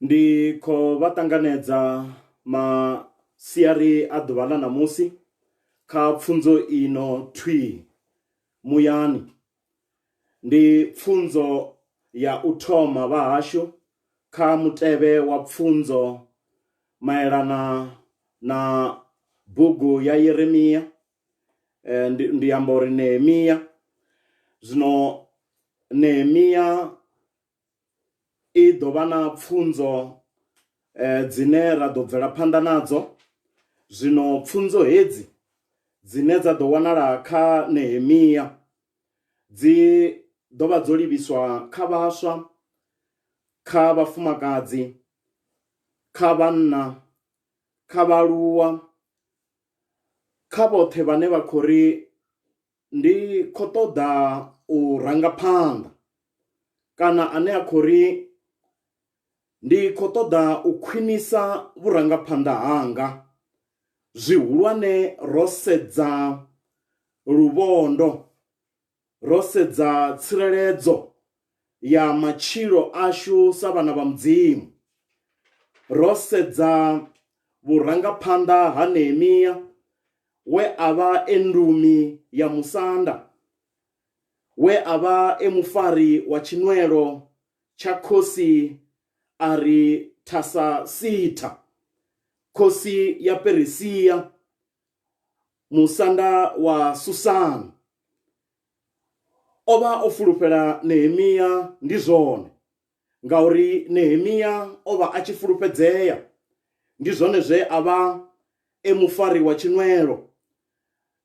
Ndi kho vha ṱanganedza masiari a ḓuvha ḽa ṋamusi kha pfunzo ino thwii muyani. Ndi pfunzo ya u thoma vha hashu kha mutevhe wa pfunzo maelana na bugu ya Yeremia. Ndi amba uri Nehemia. Zwino Nehemia i ḓo vha na pfunzo dzine ra ḓo bvela phanḓa nadzo. Zwino pfunzo hedzi dzine dza ḓo wanala kha Nehemia dzi ḓo vha dzo livhiswa kha vhaswa, kha vhafumakadzi, kha vhanna, kha vhaaluwa, kha vhoṱhe vhane vha khou ri ndi khou ṱoḓa u ranga phanḓa, kana ane a khou ri ndi khou ṱoḓa u khwinisa vhurangaphanḓa hanga, zwihulwane ro sedza luvhondo, ro sedza tsireledzo ya matshilo ashu sa vhana vha mudzimu, ro sedza vhurangaphanḓa ha Nehemia we a vha endumi ya musanda, we a vha mufari wa tshinwelo tsha khosi Arithasasita, khosi ya Perisia, musanda wa Susani. O vha o fulufhela Nehemia ndi zwone, ngauri Nehemia o vha a tshi fulufhedzea. Ndi zwone zwe a vha mufari wa tshinwelo,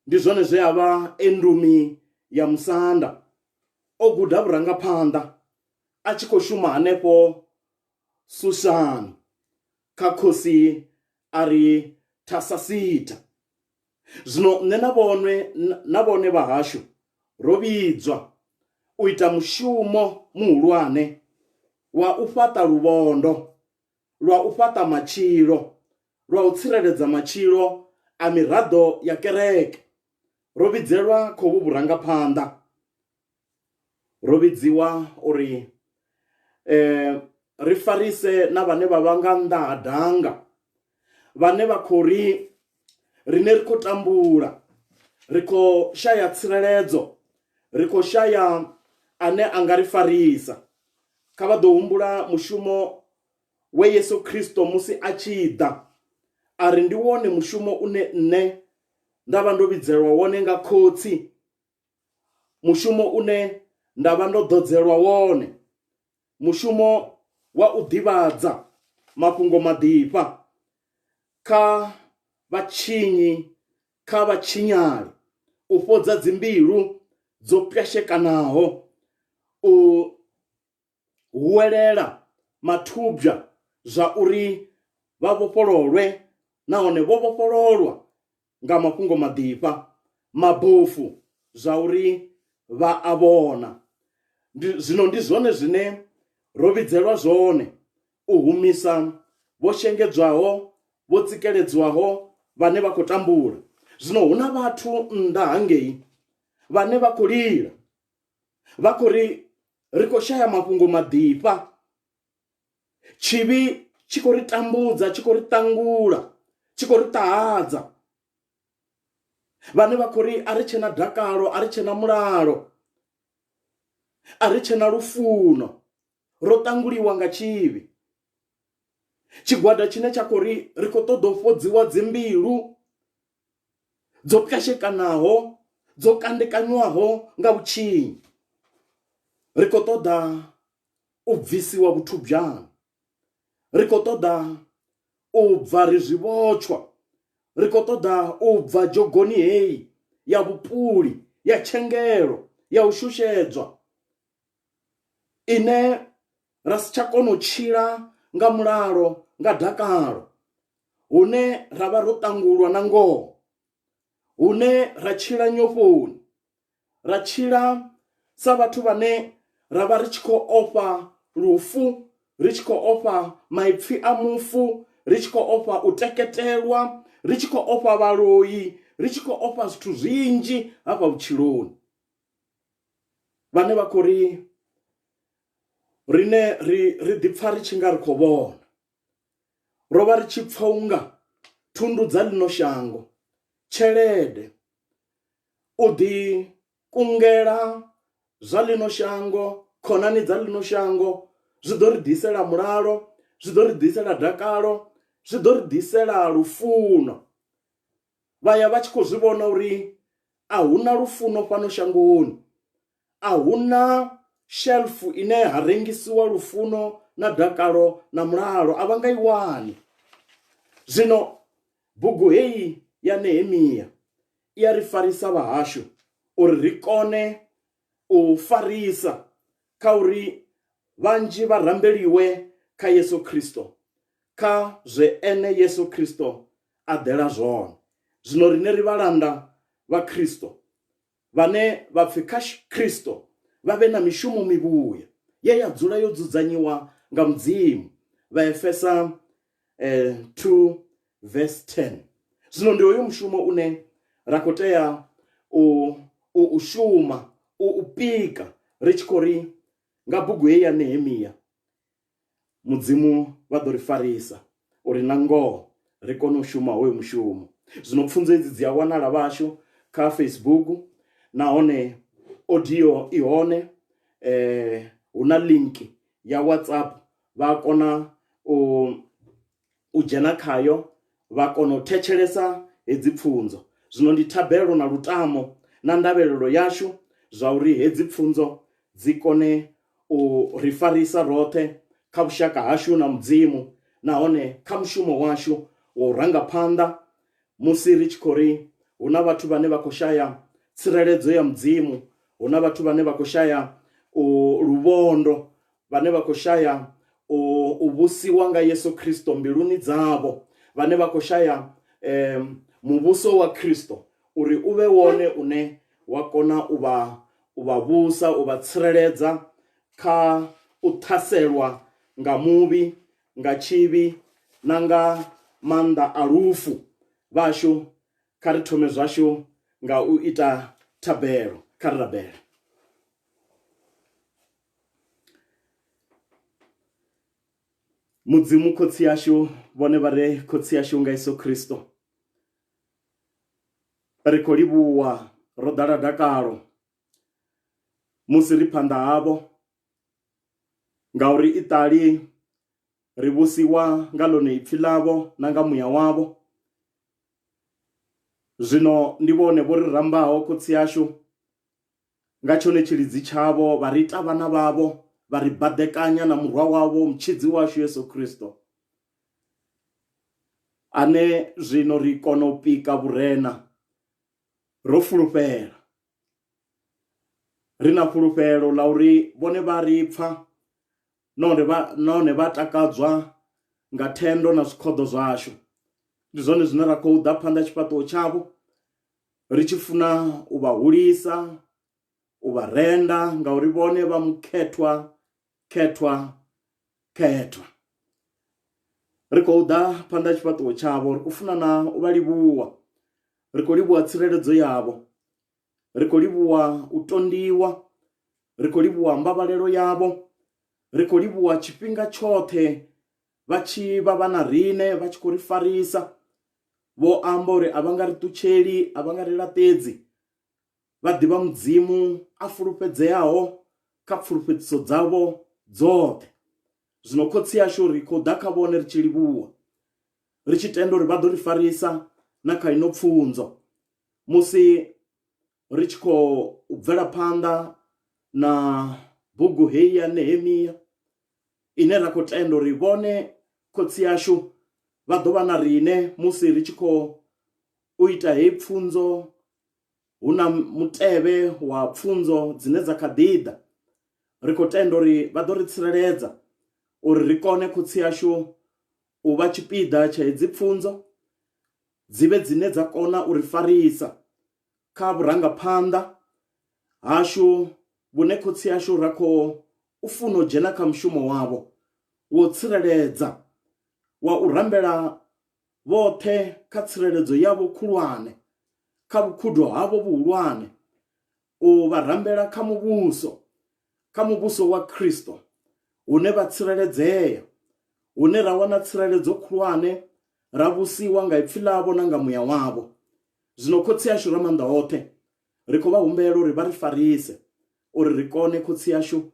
ndi zwone zwe a vha endumi ya musanda. O guda vhurangaphanḓa a tshi khou shuma hanefho Susani kha khosi Arithasasita. Zwino nṋe na vhone vha hashu ro vhidzwa u ita mushumo muhulwane wa u fhaṱa luvhondo, lwa u fhaṱa matshilo, lwa u tsireledza matshilo a miraḓo ya kereke. Ro vhidzelwa khovhu vhurangaphanḓa, ro vhidziwa uri ri farise na vhane vha vha nga nnḓa ha danga, vhane vha khou ri rine ri khou tambula, ri khou shaya tsireledzo, ri khou shaya ane a nga ri farisa. Kha vha ḓo humbula mushumo we Yesu Kristo musi a tshi ḓa a ri ndi wone mushumo une nne nda vha ndo vhidzelwa wone nga khotsi, mushumo une nda vha ndo ḓodzelwa wone, mushumo wa u ḓivhadza mafhungo maḓipha kha vhatshinyi, kha vhatshinyali, u fhodza dzimbilu dzo pwashekanaho, u huwelela mathubwa zwa uri vha vhofhololwe, nahone vho vhofhololwa nga mafhungo maḓipha, mabofu zwa uri vha a vhona. Zwino ndi zwone zwine ro vhidzelwa zwone, u humisa vho shengedzwaho, vho tsikeledzwaho, vhane vha khou tambula. Zwino hu na vhathu nnḓa hangei vhane vha khou lila, vha khou ri ri khou shaya mafhungo maḓipha, tshivhi tshi khou ri tambudza, tshi khou ri ṱangula, tshi khou ri ṱahadza, vhane vha khou ri a ri tshena dakalo, a ri tshena mulalo, a ri tshena lufuno, ro ṱanguliwa nga tshivhi. Tshigwada tshine tsha khou ri ri khou ṱoḓa u fhodziwa dzimbilu dzo pwashekanaho, dzo kandekanywaho nga vhutshinyi. Ri khou ṱoḓa u bvisiwa vhuthubwani, ri khou ṱoḓa u bva ri zwivhotshwa, ri khou ṱoḓa u bva dzhogoni heyi ya vhupuli, ya tshengelo, ya u shushedzwa, ine ra si tsha kona u tshila nga mulalo, nga dakalo, hune ra vha ro ṱangulwa na ngoho, hune ra tshila nyofhoni, ra tshila sa vhathu vhane ra vha ri tshi khou ofha lufu, ri tshi khou ofha maipfi a mufu, ri tshi khou ofha u teketelwa, ri tshi khou ofha vhaloi, ri tshi khou ofha zwithu zwinzhi hafha vhutshiloni. Vhane vha khou ri rine ri ḓi pfa ri tshi nga ri khou vhona, ro vha ri tshi pfa unga thundu dza lino shango, tshelede, u ḓi kungela zwa lino shango, khonani dza lino shango, zwi ḓo ri ḓisela mulalo, zwi ḓo ri ḓisela dakalo, zwi ḓo ri ḓisela lufuno. Vha ya vha tshi khou zwi vhona uri a huna lufuno fhano shangoni, a huna shelfu ine ha rengisiwa lufuno na dakalo na mulalo, a vha nga i wani. Zwino bugu heyi ya Nehemia i ya ri farisa vhahashu uri ri kone u farisa kha uri vhanzhi vha rambeliwe kha Yesu Kristo, kha zwe ene Yesu Kristo a ḓela zwone. Zwino rine ri vhalanda vha Kristo vhane vha pfi kha Kristo vha vhe na mishumo mivhuya ye ya dzula yo dzudzanyiwa nga Mudzimu, vha Efesa 2 verse 10. Zwino ndi hoyo mushumo une ra khou tea u shuma, u pika ri tshi khou ri nga bugu heyi ya Nehemia Mudzimu vha ḓo ri farisa uri na ngoho ri kone u shuma hoyo mushumo. Zwino pfunzo hedzi dzi a wanala vhashu kha Facebook, nahone audio i hone, hu na link ya WhatsApp, vha kona u dzhena khayo, vha kona u thetshelesa hedzi pfunzo. Zwino ndi thabelo na lutamo na ndavhelelo yashu zwa uri hedzi pfunzo dzi kone u ri farisa roṱhe kha vhushaka hashu na Mudzimu, nahone kha mushumo washu wa u ranga phanḓa musi ri tshi khou ri hu na vhathu vhane vha khou shaya tsireledzo ya Mudzimu, hu na vhathu vhane vha khou shaya luvhondo, vhane vha khou shaya u vhusiwa nga Yesu Kristo mbiluni dzavho, vhane vha khou shaya muvhuso wa Kristo uri u vhe wone une wa kona u vha vhusa, u vha tsireledza kha u ṱhaselwa nga muvhi, nga tshivhi na nga maanḓa a lufu. Vhashu kha ri thome zwashu nga u ita thabelo, kha ri rabele. Mudzimu khotsi yashu, vhone vha re khotsi yashu nga Yesu Kristo, ri khou livhuwa ro ḓala dakalo musi ri phanḓa havho, ngauri i ṱali ri vhusiwa nga ḽone ipfhi ḽavho na nga muya wavho. Zwino ndi vhone vho ri rambaho khotsi yashu, nga tshone tshilidzi tshavho vha ri ita vhana vhavho, vha ri badekanya na murwa wavho mutshidzi washu Yesu Kristo, ane zwino ri kona u pika vhurena ro fulufhela, ri na fulufhelo ḽa uri vhone vha ri pfa nahone vha takadzwa nga thendo na zwikhoḓo zwashu. Ndi zwone zwine ra khou ḓa phanḓa tshifhaṱuwo tshavho ri tshi funa u vha hulisa, u vha renda, ngauri vhone vha mukhethwa khethwa. Ri khou ḓa phanḓa tshifhaṱuwo tshavho ri khou funa na u vha livhuwa, ri khou livhuwa tsireledzo yavho, ri khou livhuwa u tondiwa, ri khou livhuwa mbavhalelo yavho, ri khou livhuwa tshifhinga tshoṱhe vha tshi vha na rine, vha tshi khou ri farisa, vho amba uri a vha nga ri ṱutsheli, a vha nga ri laṱedzi, vha ḓivha Mudzimu a fulufhedzeaho kha pfulufhedziso dzavho dzoṱhe. Zwino khotsi yashu ri khou ḓa kha vhone ri tshi livhuwa, ri tshi tenda uri vha ḓo ri farisa na kha ino pfunzo musi ri tshi khou bvela phanḓa na bugu heyi ya Nehemia, ine ra khou tenda uri vhone khotsi yashu vha ḓo vha na rine musi ri tshi khou ita heyi pfunzo. Hu na mutevhe wa pfunzo dzine dza kha ḓi ḓa, ri khou tenda uri vha ḓo ri tsireledza uri ri kone khotsi yashu u vha tshipiḓa tsha hedzi pfunzo, dzi vhe dzine dza kona u ri farisa kha vhurangaphanḓa hashu vhune khotsi yashu ra khou funa u dzhena kha mushumo wavho wo tsireledza, wa u rambela vhoṱhe kha tsireledzo yavho khulwane, kha vhukhudo havho vhuhulwane, u vha rambela kha muvhuso wa Kristo hune vha tsireledzea, hune ra wana tsireledzo khulwane, ra vhusiwa nga ipfi ḽavho na nga muya wavho. Zwino khotsi yashu ra maanḓa hoṱhe ri khou vha humbela uri vha ri farise uri ri kone khotsi yashu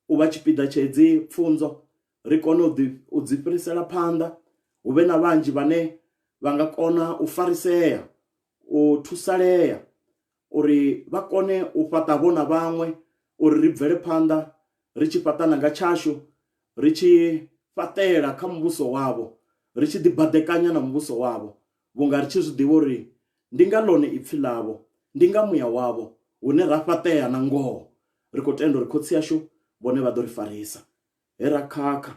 u vha tshipiḓa tsha hedzi pfunzo, ri kone u dzi fhirisela phanḓa. Hu vhe na vhanzhi vhane vha nga kona u farisea, u thusalea, uri vha kone u fhaṱa vhona vhaṅwe, uri ri bvele phanḓa ri tshi fhaṱana nga tshashu, ri tshi fhaṱela kha muvhuso wavho, ri tshi ḓibadekanya na muvhuso wavho, vhunga ri tshi zwi ḓivha uri ndi nga ḽone ipfi ḽavho, ndi nga muya wavho hune ra fhaṱea na ngoho. Ri khou tenda uri khotsi yashu vhone vha ḓo ri farisa. He ra khakha,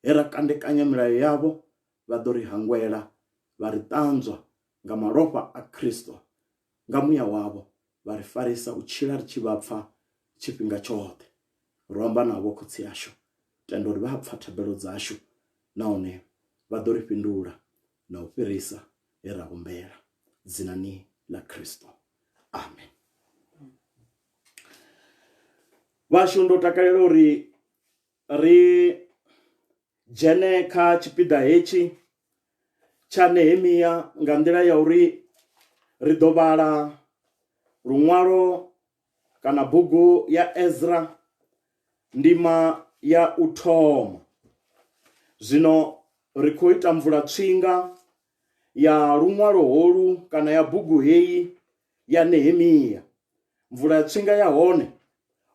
he ra kandekanya milayo yavho, vha ḓo ri hangwela, vha ri ṱanzwa nga malofha a Kristo, nga muya wavho, vha ri farisa u tshila ri tshi vha pfa tshifhinga tshoṱhe. Ro amba navho khotsi yashu, tenda uri vha pfa thabelo dzashu, nahone vha ḓo ri fhindula na u fhirisa he ra humbela, dzinani ḽa Kristo. Amen. Vhashu, ndo takalela uri ri dzhene kha tshipiḓa hetshi tsha Nehemia nga nḓila ya uri ri ḓo vhala luṅwalo kana bugu ya Ezra, ndima ya u thoma. Zwino ri khou ita mvula tswinga ya luṅwalo holu kana ya bugu heyi ya Nehemia. Mvula ya tswinga ya hone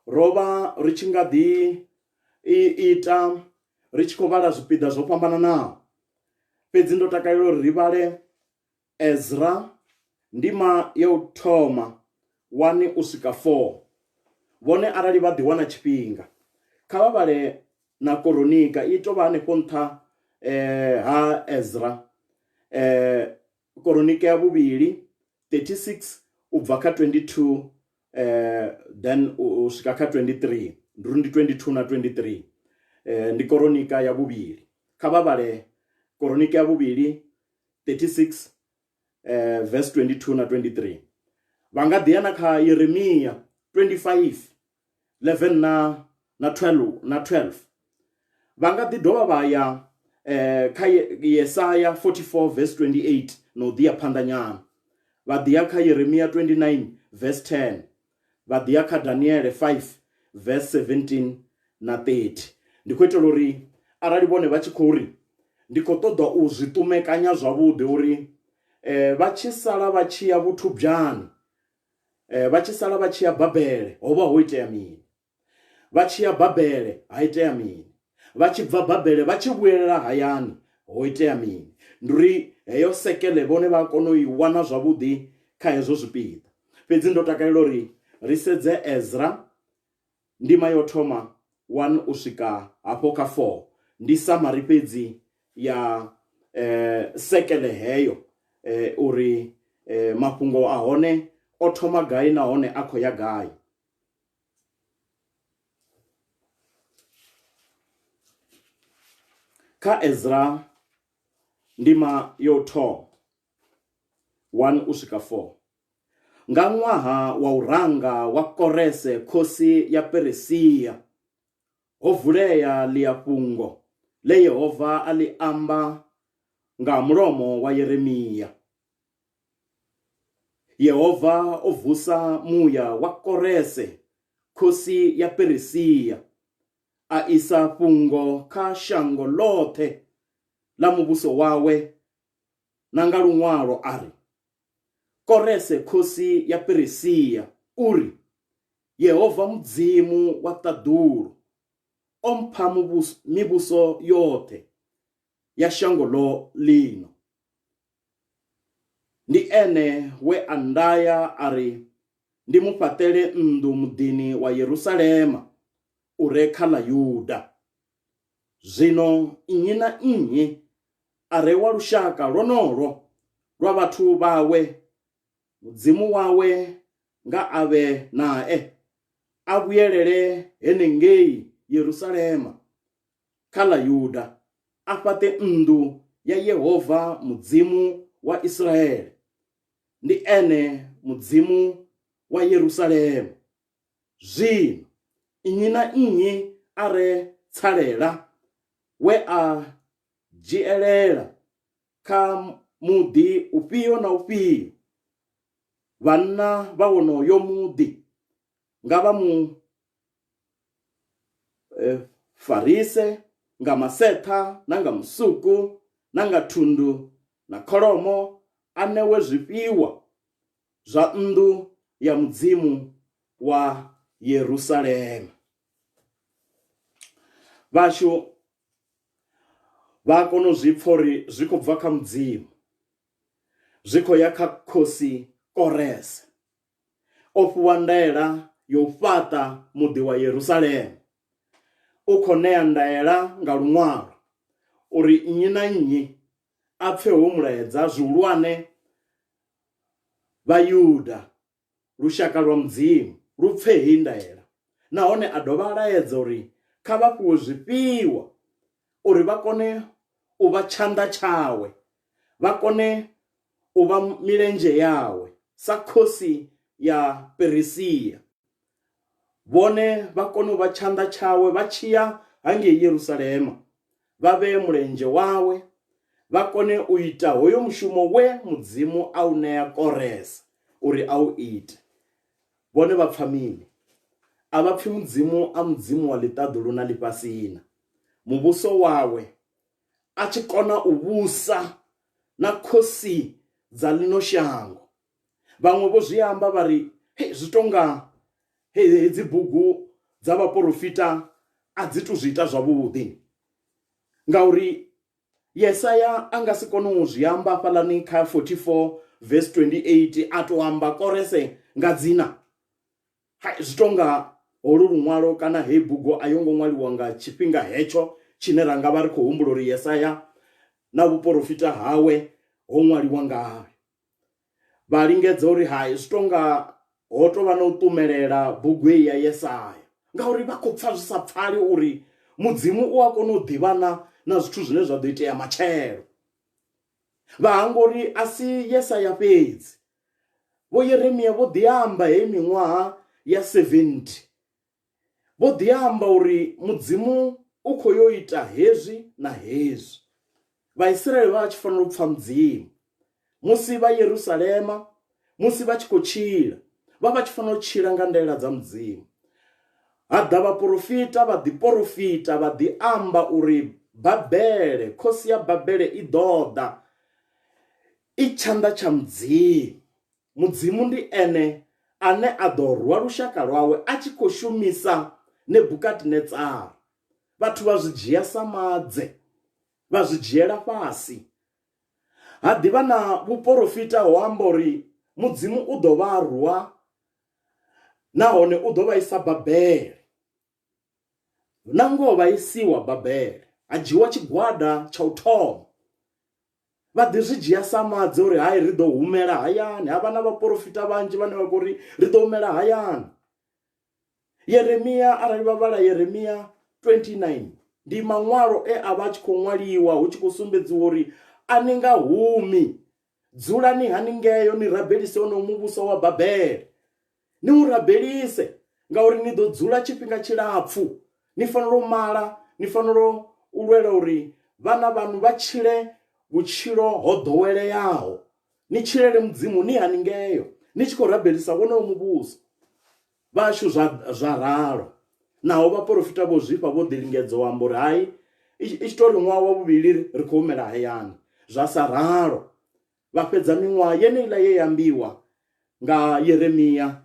ro vha ri tshi nga ḓi ita ri tshi khou vhala zwipiḓa zwo fhambananaho. Fhedzi ndo takalela uri ri vhale Ezra ndima ya u thoma 1 u swika 4. Vhone arali vha ḓi wana tshifhinga kha vha vhale na Koronika, i tou vha hanefho nṱha ha Ezra. Koronika ya vhuvhili 36 u bva kha 22 then u swika kha 23, ndi 22 na 23. Ndi Koronika ya vhuvhili. Kha vha vhale Koronika ya vhuvhili 36 verse 22 na 23. Vha nga ḓi ya na kha Yeremia 25 11 na 12. Vha nga ḓi dovha vha ya kha Yesaya 44 verse 28 no ḓi ya phanḓa nyana. Vha ḓi ya kha Yeremia 29 verse 10. Vha ḓi ya kha Daniel 5 verse 17 na 30. Ndi khou itela uri arali vhone vha tshi khou ri ndi khou ṱoḓa u zwi ṱumekanya zwavhuḓi uri vha tshi sala vha tshi ya vhuthubjani, vha tshi sala vha tshi ya Babele, ho vha ho itea mini? Vha tshi ya Babele ha itea mini? Vha tshi bva Babele vha tshi vhuyelela hayani ho itea mini? Ndi uri heyo sekele vhone vha kona u i wana zwavhuḓi kha hezwo zwipiḓa. Fhedzi ndo takalela uri ri sedze Ezra ndima yo thoma 1 u swika hafho kha 4. Ndi samari fhedzi ya sekele heyo, uri mafhungo a hone o thoma gai nahone a khou ya gai. Kha Ezra ndima yo thoma 1 u swika 4. Nga ṅwaha wa u ranga wa Korese khosi ya Perisia, ho vulea ḽia fhungo ḽe Yehova a ḽi amba nga mulomo wa Yeremia. Yehova o vusa muya wa Korese khosi ya Perisia, a isa fhungo kha shango ḽoṱhe ḽa muvhuso wawe na nga luṅwalo ari, Korese khosi ya Perisia uri, Yehova mudzimu wa ṱaḓulo o mpha mivhuso yoṱhe ya shango ḽino. Ndi ene we a ndaya ari ndi mu fhaṱele nnḓu muḓini wa Yerusalema u re kha ḽa Yuda. Zwino nnyi na nnyi a re wa lushaka lwonolwo lwa vhathu vhawe, mudzimu wawe nga avhe nae, a vhuyelele henengei Yerusalema kha ḽa Yuda, a fhaṱe nnḓu ya Yehova mudzimu wa Israele. Ndi ene mudzimu wa Yerusalema. Zwino nnyi na nnyi a re tsalela we a dzhielela kha muḓi ufhio na ufhio. Vhanna vha wonoyo muḓi nga vha mu farise nga masetha na nga musuku na nga thundu na kholomo, a ṋewe zwifhiwa zwa nnḓu ya mudzimu wa Yerusalema. Vhashu vha kona u zwi pfha uri zwi khou bva kha mudzimu, zwi khou ya kha khosi Korese. O fhiwa ndaela yo fhaṱa muḓi wa Yerusalema. U khou ṋea ndaela nga luṅwalo uri nnyi na nnyi a pfhe ho mulaedza zwihulwane vha Yuda, lushaka lwa mudzimu, lu pfhe hei ndaela. Nahone a dovha a laedza uri kha vha fhiwe zwifhiwa uri vha kone u vha tshanḓa tshawe, vha kone u vha milenzhe yawe sa khosi ya Perisia. Vhone vha kone u vha tshanḓa tshawe vha tshiya hangei Yerusalema, vha vhee mulenzhe wawe, vha kone u ita hoyo mushumo we mudzimu a u ṋea Korese uri a u ite. Vhone vha pfha mini? A vha pfhi mudzimu a mudzimu wa ḽiṱaḓulu na ḽifhasina, muvhuso wawe a tshi kona u vhusa na khosi dza ḽino shango. Vhaṅwe vho zwi amba vha ri zwi tonga hedzi bugu dza vhaprofita a dzi tu zwi ita zwavhuḓi, ngauri Yesaya a nga si kone u zwi amba fhaḽani kha 44 verse 28 a to amba Korese nga dzina. Zwi tonga holu luṅwalo kana hei bugu a yo ngo ṅwaliwa nga tshifhinga hetsho tshine ra nga vha ri khou humbula uri Yesaya na vhuprofita hawe ho ṅwaliwa ngayo. Vha lingedza uri zwi tonga ho tovha na u ṱumelela bugu hei ya Yesaya, ngauri vha khou pfha zwi sa pfali uri mudzimu u a kona u ḓivhana na zwithu zwine zwa ḓo itea matshelo. Vha hangwa uri a si Yesaya fhedzi, vho Yeremia vho ḓi amba hei miṅwaha ya 70, vho ḓi amba uri mudzimu u khou yo ita hezwi na hezwi. Vhaisraeli vha tshi fanela u pfha mudzimu musi vha Yerusalema, musi vha tshi khou tshila, vha tshi fanela u tshila nga ndaela dza mudzimu. Ha ḓa vhaprofita vha ḓi porofita, vha ḓi amba uri Babele, khosi ya Babele i ḓo ḓa i tshanḓa tsha mudzimu. Mudzimu ndi ene ane a ḓo rwa lushaka lwawe a tshi khou shumisa Nebukadnezar. Vhathu vha zwi dzhia sa madze, vha zwi dzhiela fhasi. Ha ḓivha na vhuprofita ho amba uri mudzimu u ḓo vha rwa, nahone u ḓo vha isa Babele. Na ngoho vha isiwa Babele, ha dzhiwa tshigwada tsha u thoma. Vha ḓi zwi dzhia sa madze uri ri ḓo humela hayani. Havha na vhaprofita vhanzhi vhane vha khou ri ḓo humela hayani. Yeremia, arali vha vhala Yeremia 29, ndi maṅwalo a vha tshi khou ṅwaliwa hu tshi khou sumbedziwa uri a ni nga humi, dzulani haningeyo ni rabelise ono muvhuso wa Babele. Ni u rabelise ngauri ni ḓo dzula tshifhinga tshilapfu. Ni fanela u mala, ni fanela u lwela uri vhana vhanu vha tshile vhutshilo ho ḓoweleaho. Ni tshilele mudzimu ni haningeyo, ni tshi khou rabelisa wonoyo muvhuso. Vhashu zwa ralo, naho vhaprofita vho zwifha vho ḓi lingedza u amba uri i tshi tou ri ṅwaha wa vhuvhili ri khou humela hayani. Zwa sa ralo, vha fhedza miṅwaha yeneiḽa ye ya ambiwa nga Yeremia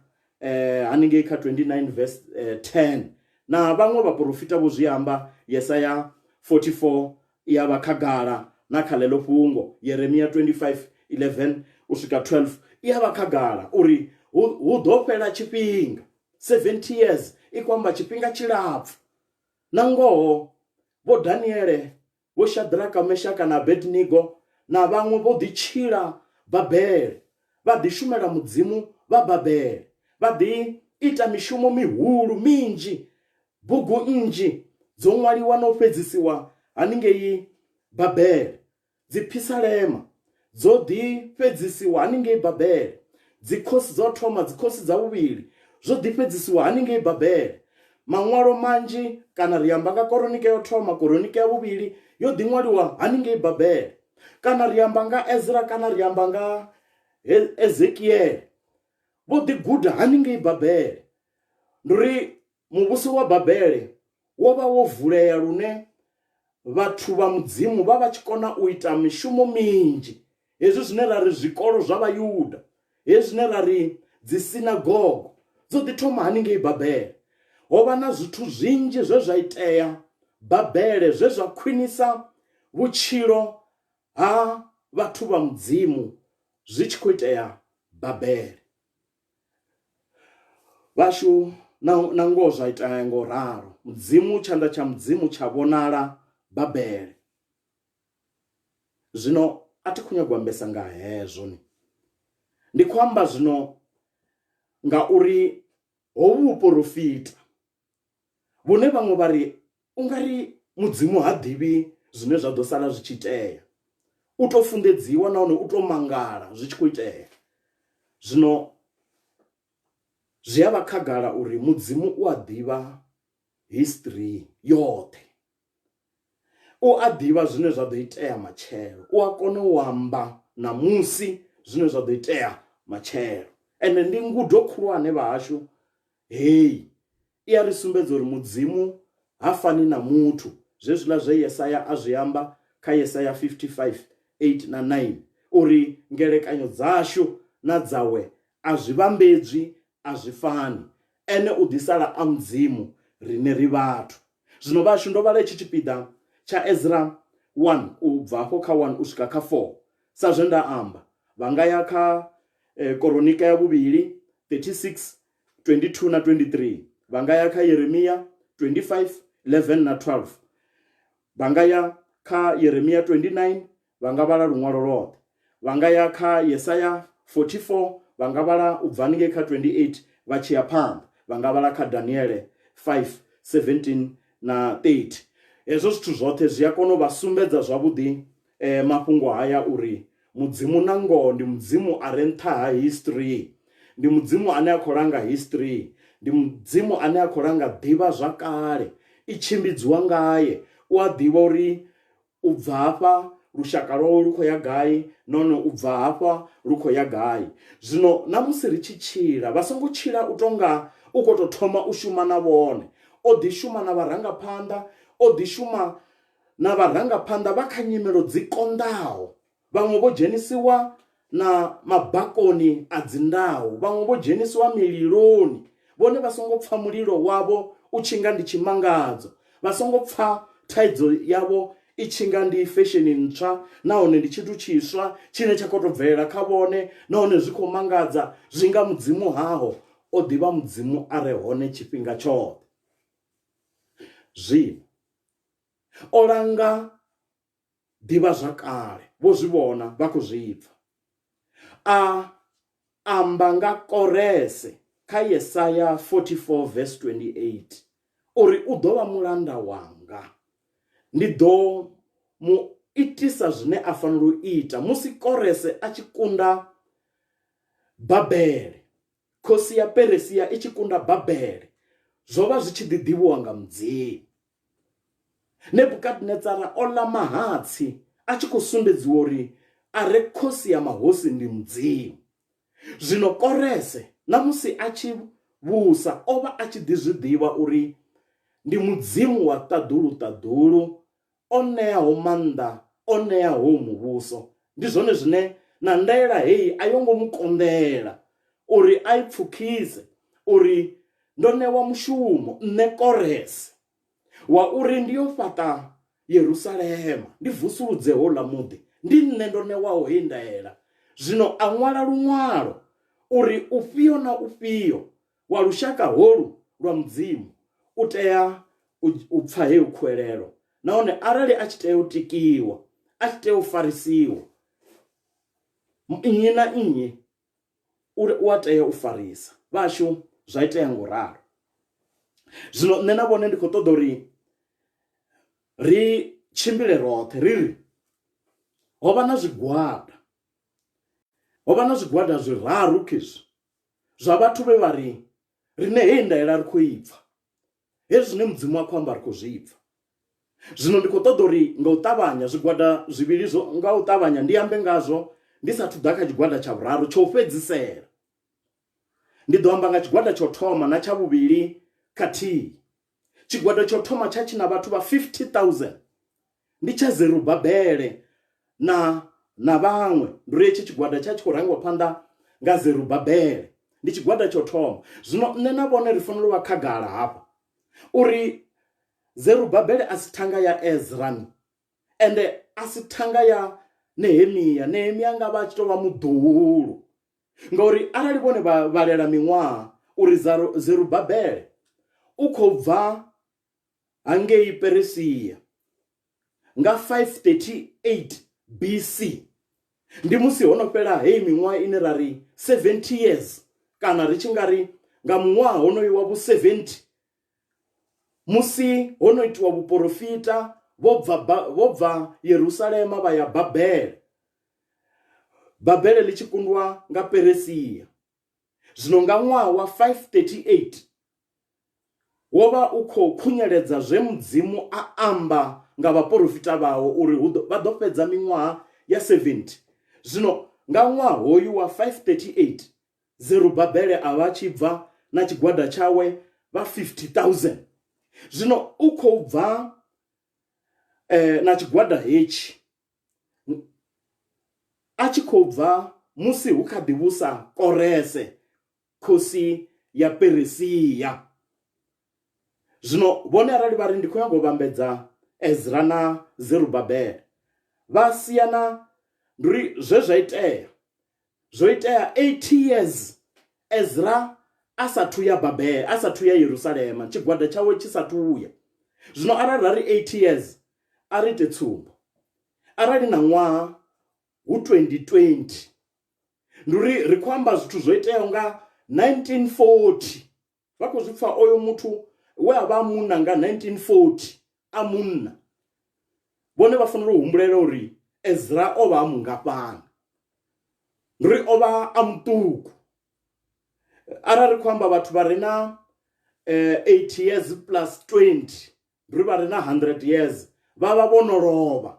haningei kha 29 verse 10. Na vhaṅwe vhaprofita vho zwi amba Yesaya 44 ya vha khagala, na kha ḽeḽo fhungo Yeremia 25:11 u swika 12 ya vha khagala uri hu ḓo fhela tshifhinga 70 years, i khou amba tshifhinga tshilapfu. Na ngoho vho Daniele, vho Shadraka, Meshaka na Abednego na vhaṅwe vho ḓi tshila Babele, vha ḓi shumela mudzimu vha Babele, vha ḓi ita mishumo mihulu minzhi. Bugu nnzhi dzo ṅwaliwa na u fhedzisiwa haningei Babele. Dzi Psalm dzo ḓi fhedzisiwa haningei Babele. Dzikhosi dzo thoma, dzikhosi dza vhuvhili zwo ḓi fhedzisiwa haningei Babele. Maṅwalo manzhi kana ri amba nga koronike yo thoma, koronike ya vhuvhili yo ḓi ṅwaliwa haningei Babele, kana ri amba nga Ezra kana ri amba nga Ezekiel, vho ḓi guda haningei Babele. Ndi uri muvhuso wa Babele wo vha wo vulea lune vhathu vha mudzimu vha tshi kona u ita mishumo minzhi, hezwi zwine ra ri zwikolo zwa vhayuda, hezwi zwine ra ri dzi sinagogo dzo ḓi thoma haningei Babele. Ho vha na zwithu zwinzhi zwe zwa itea Babele, zwe zwa khwinisa vhutshilo ha vhathu vha mudzimu, zwi tshi khou itea Babele. Vhashu na ngoho zwa itea ngo ralo, mudzimu, tshanḓa tsha mudzimu tsha vhonala Babele. Zwino a thi khou nyagwa ambesa nga hezwo ni, ndi khou amba zwino ngauri hovhu vhuporofita vhune vhaṅwe vha ri ungari mudzimu ha ḓivhi zwine zwa ḓo sala zwi tshi itea, u to funḓedziwa nahone u to mangala zwi tshi khou itea. Zwino zwi a vha khagala uri mudzimu u a ḓivha history yoṱhe, u a ḓivha zwine zwa ḓo itea matshelo, u a kona u amba na musi zwine zwa ḓo itea matshelo. Ende ndi ngudo khulwane vhashu heyi, i a ri sumbedza uri mudzimu ha fani na muthu, zwezwiḽa zwe Yesaya a zwi amba kha Yesaya 55:8 na 9, uri ngelekanyo dzashu na dzawe a zwi vhambedzwi, a zwi fani, ene u ḓisala a mudzimu, rine ri vhathu. Zwino vhashu ndo vhala itshi tshipiḓa tsha Ezra 1 u bva afho kha 1 u swika kha 4, sa zwe nda amba. Vha nga ya kha Koronika ya vhuvhili 36:22 na 23, vha nga ya kha Yeremia 25:11 na 12, vha nga ya kha Yeremia 29, vha nga vhala luṅwalo lwoṱhe, vha nga ya kha Yesaya 44, vha nga vhala u bva haningei kha 28 vha tshi ya phanḓa, vha nga vhala kha Daniele 5:17 na 30. Hezwo zwithu zwoṱhe zwi a kona u vha sumbedza zwavhuḓi mafhungo haya uri mudzimu na ngoho ndi mudzimu a re nṱha ha history, ndi mudzimu ane a khou langa history, ndi mudzimu ane a khou langa ḓivha zwakale i tshimbidziwa ngaye. U a ḓivha uri u bva hafha lushaka lwawe lu khou ya gai, nahone u bva hafha lu khou ya gai. Zwino na musi ri tshi tshila, vha songo tshila u tonga u khou tou thoma u shuma na vhone. O ḓi shuma na vharangaphanḓa, o ḓi shuma na vharangaphanḓa vha kha nyimelo dzi konḓaho. Vhaṅwe vho dzhenisiwa na mabakoni a dzindawo, vhaṅwe vho dzhenisiwa mililoni, vhone vha songo pfha mulilo wavho u tshi nga ndi tshimangadzo, vha songo pfha thaidzo yavho i tshi nga ndi fesheni ntswa, nahone ndi tshithu tshiswa tshine tsha khou tou bvelela kha vhone, nahone zwi khou mangadza. Zwi nga mudzimu haho o ḓivha mudzimu a re hone tshifhinga tshoṱhe. Zwino o langa ḓivha zwakale, vho zwi vhona, vha khou zwi pfha. A amba nga Korese kha Yesaya 44:28 uri u ḓo vha mulanda wanga, ndi ḓo mu itisa zwine a fanela u ita. Musi Korese a tshi kunda Babele, khosi ya Perisia i tshi kunda Babele, zwo vha zwi tshi ḓi ḓivhiwa nga mudzimu. Nebukadnezara o ḽa mahatsi a tshi khou sumbedziwa uri a re khosi ya mahosi ndi mudzimu. Zwino Korese na musi a tshi vhusa o vha a tshi ḓi zwi ḓivha uri ndi mudzimu wa ṱaḓulu o ṋeaho maanḓa, o ṋeaho muvhuso. Ndi zwone zwine na ndaela heyi a yo ngo mu konḓela uri a i pfukise, uri ndo ṋewa mushumo nṋe Korese wa uri ndi yo fhaṱa Yerusalema, ndi vusuludze houḽa muḓi, ndi nṋe ndo ṋewaho heyi ndaela. Zwino a ṅwala luṅwalo uri ufhio na ufhio wa lushaka holu lwa mudzimu u tea u pfha heyo khuwelelo, nahone arali a tshi tea u tikiwa, a tshi tea u farisiwa, nnyi na nnyi u a tea u farisa. Vhashu zwa itea ngo ralo. Zwino nṋe na vhone ndi khou ṱoḓa uri ri tshimbile roṱhe riri ho vha na zwigwada, ho vha na zwigwada zwiraru khezwi zwa vhathu vhe vha ri rine heyi ndaela ri khou ipfha, hezwi zwine mudzimu a khou amba ri khou zwi pfha. Zwino ndi khou ṱoḓa uri nga u ṱavhanya zwigwada zwivhili zwo nga u ṱavhanya ndi ambe ngazwo ndi sathu ḓa kha tshigwada tsha vhuraru tsho fhedzisela. Ndi ḓo amba nga tshigwada tsho thoma na tsha vhuvhili khathihi. Tshigwada tsho thoma tsha tshina vhathu vha 50,000 ndi tsha Zerubabele na vhaṅwe. Ndi ri etshi tshigwada tsha tshi khou rangiwa phanḓa nga Zerubabele, ndi tshigwada tsho thoma. Zwino nṋe na vhone ri fanela u vha khagala hafha uri Zerubabele a si thanga ya Ezra ende a si thanga ya Nehemia. Nehemia nga vha tshi tou vha muḓuhulu ngauri arali vhone vha vhalela miṅwaha uri Zerubabele u khou bva hangei Perisia nga 538 BC, ndi musi hono fhela hei miṅwaha ine ra ri 70 years kana ri tshi nga ri nga muṅwaha honoyu wa vhu 70 musi hono itiwa vhuprofita vho bva Yerusalema vha ya Babele. Babele ḽi tshi kundwa nga Perisia. Zwino nga ṅwaha wa 538 wo vha u khou khunyeledza zwe mudzimu a amba nga vhaprofita vhawo uri vha ḓo fhedza miṅwaha ya 70. Zwino nga ṅwaha hoyu wa 538 Zerubabele a vha tshi bva na tshigwada tshawe vha 50,000. Zwino u khou bva na tshigwada hetshi a tshi khou bva musi hu kha ḓivhusa Korese khosi ya Perisia. Zwino vhone arali vha ri ndi khou nyaga u vhambedza Ezra na Zerubabele vha siyana. Ndi uri zwe zwo itea 80 years Ezra a sathu ya Babele, a sathu ya Yerusalema, tshigwada tshawe tshi sathu uya. Zwino arali rari 80 years a ri ite tsumbo, arali na ṅwaha hu 2020 ndi uri ri khou amba zwithu zwo iteaho nga 1940. Vha khou zwi pfa oyo muthu we a vha munna nga 1940 a munna. Vhone vha fanela u humbulela uri Ezra o vha a mungafhani, ndi uri o vha a muṱuku. Arali ri khou amba vhathu vha re na 80 years plus 20 ndi uri vha re na 100 years vha vha vho no lovha.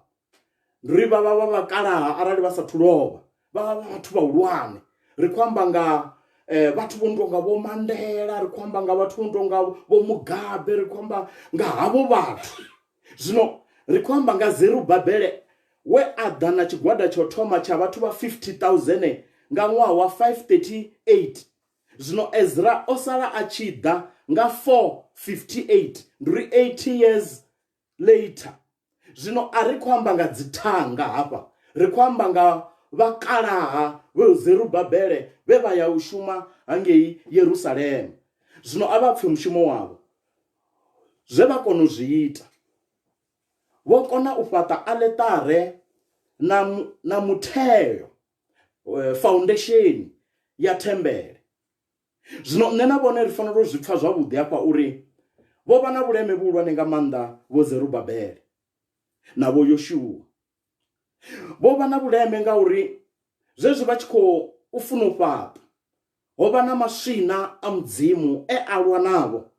Ndi uri vha vha vhakalaha arali vha sathu lovha, vha vha vhathu vhahulwane. Ri khou amba nga vhathu vho no tonga vho Mandela, ri khou amba nga vhathu vho no tonga vho Mugabe, ri khou amba nga havho vhathu. Zwino ri khou amba nga Zerubabele we a ḓa na tshigwada tsho thoma tsha vhathu vha 50,000 nga ṅwaha wa 538. Zwino Ezra o sala a tshi ḓa nga 458, ndi uri 80 years later. Zwino a ri khou amba nga dzithanga hafha, ri khou amba nga vhakalaha vhe Zerubabele vhe vha ya u shuma hangei Yerusalema. Zwino a vha pfhe mushumo wavho zwe vha kona u zwi ita. Vho kona u fhaṱa aletare na mutheo, foundation ya thembele. Zwino nṋe na vhone ri fanela u zwi pfha zwavhuḓi hafha uri vho vha na vhuleme vhuhulwane nga maanḓa vho Zerubabele na vho Yoshua. Vho vha na vhuleme ngauri zwezwi vha tshi khou funa u fhaṱa, ho vha na maswina a mudzimu a lwa navho.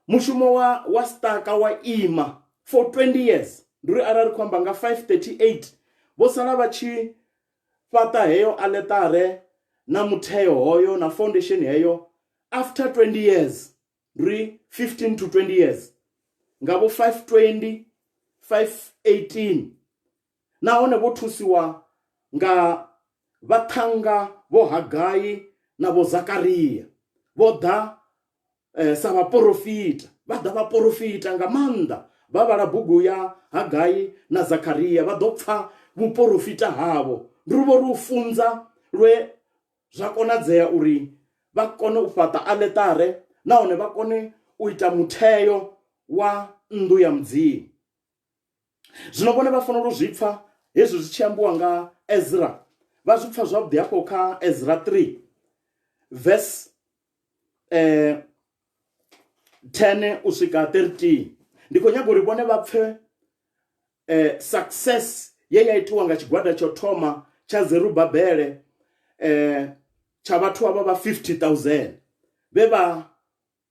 Mushumo wa staka wa ima for 20 years. Ndi uri arali khou amba nga 538 vho sala vha tshi fhaṱa heyo aletare na mutheo hoyo na foundation heyo after 20 years. Ndi uri 15 to 20 years nga vho 520 518. Nahone vho thusiwa nga vhathanga vho Hagai na vho Zakariya. Vho ḓa sa vhaprofita, vha ḓa vhaprofita nga maanḓa. Vha vhala bugu ya Hagai na Zakariya vha ḓo pfha vhuprofita havho. Ndi uri vho ri u funza lwe zwa konadzea uri vha kone u fhaṱa aletare nahone vha kone u ita mutheo wa nnḓu ya mudzimu. Zwino vhone vha fanela u zwi pfha hezwi zwi tshi ambiwa nga Ezra. Vha zwi pfha zwavhuḓi hafho kha Ezra 3 verse 10 u swika 13. Ndi khou nyaga uri vhone vha pfhe success ye ya itiwa nga tshigwada tsho thoma tsha Zerubabele tsha vhathu avha vha 50,000 vhe vha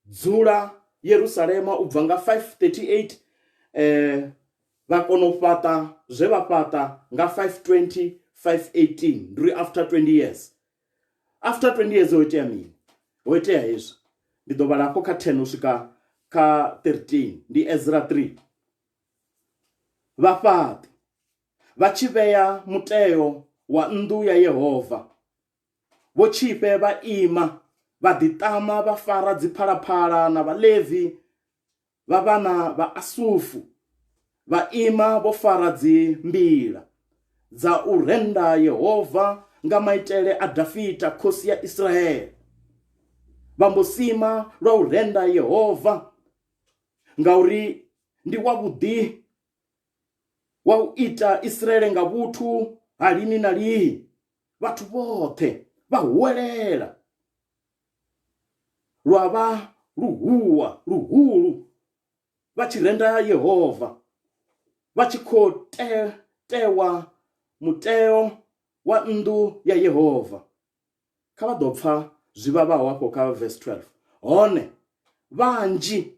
dzula Yerusalema u bva nga 538 vha kona u fhaṱa zwe vha fhaṱa nga 520 518 nduri after 20 years. After 20 years ho itea mini? Ho itea hezwi. Ndi ḓo vhala hafho kha 10 u swika kha 13 ndi Ezra 3. Vhafhaṱi vha tshi vhea muteo wa nnḓu ya Yehova, vho tshifhe vha ima vha ḓiṱama vha fara dziphalaphala na Vhaḽevi vha vhana vha Asufu vha ima vho fara dzi mbila dza u renda Yehova nga maitele a Dafita khosi ya Israel. Vha mbo sima lwa u renda Yehova ngauri ndi wavhuḓi wa u ita Israele nga vhuthu ha lini na lini. Vhathu vhoṱhe vha huwelela lwa vha luhulu vha tshi renda Yehova, vha tshi khou tewa muteo wa nnḓu ya Yehova. Kha vha ḓo pfa zwivhavhaho hafho kha verse 12. Hone vhanzhi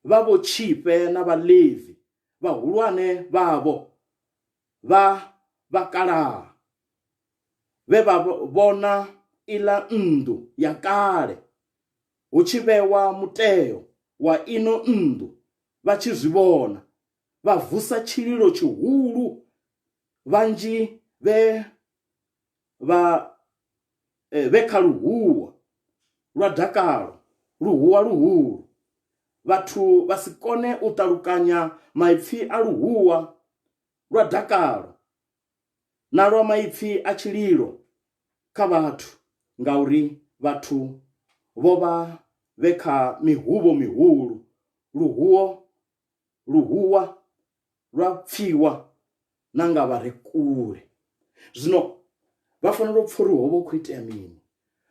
vha vho tshifhe na Vhaḽevi vhahulwane vhavho vha vhakalaha vhe vha vhona iḽa nnḓu ya kale hu tshi vhewa muteo wa ino nnḓu, vha tshi zwi vhona vha vusa tshililo tshihulu. Vhanzhi vhe kha luhuwa lwa dakalo, luhuwa luhulu. Vhathu vha si kone u ṱalukanya maipfi a luhuwa lwa dakalo na lwa maipfi a tshililo kha vhathu, ngauri vhathu vho vha vhe kha mihuvho mihulu. Luhuwa lwa pfiwa na nga vha re kule. Zwino vha fanela u pfa uri ho vha hu khou itea mini.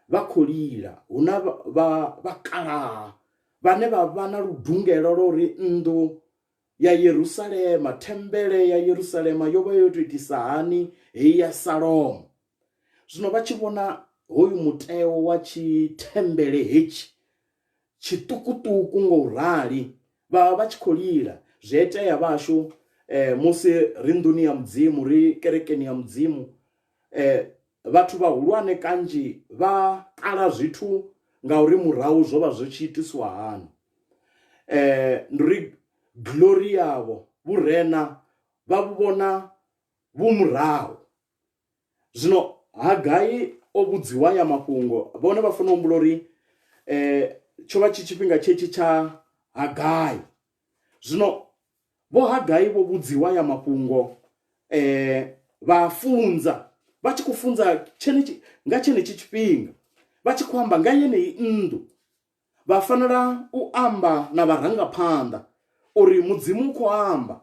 Vha khou lila, hu na vhakalaha vhane vha vha na ludungelo lwa uri nnḓu ya Yerusalema, thembele ya Yerusalema yo vha yo tou itisa hani heyi ya Salomo. Zwino vha tshi vhona hoyu muteo wa tshithembele hetshi tshiṱukuṱuku ngo u rali, vha tshi khou lila. Zwi a itea vhashu musi ri nḓuni ya mudzimu, ri kerekeni ya mudzimu, vhathu vhahulwane kanzhi vha kala zwithu ngauri murahu zwo vha zwi tshi itiswa hani. Ndi uri glory yavho, vhurena vha vhona vhu murahu. Zwino Hagai o vhudziwa ya mafhungo, vhone vha fanela u humbula uri tsho vha tshi tshifhinga tshetshi tsha Hagai. Zwino vho Hagai vho vhudziwa ya mafhungo, vha funza, vha tshi khou funza nga tshenetshi tshifhinga, vha tshi khou amba nga yeneyi nnḓu. Vha fanela u amba na vharangaphanḓa uri mudzimu u khou amba,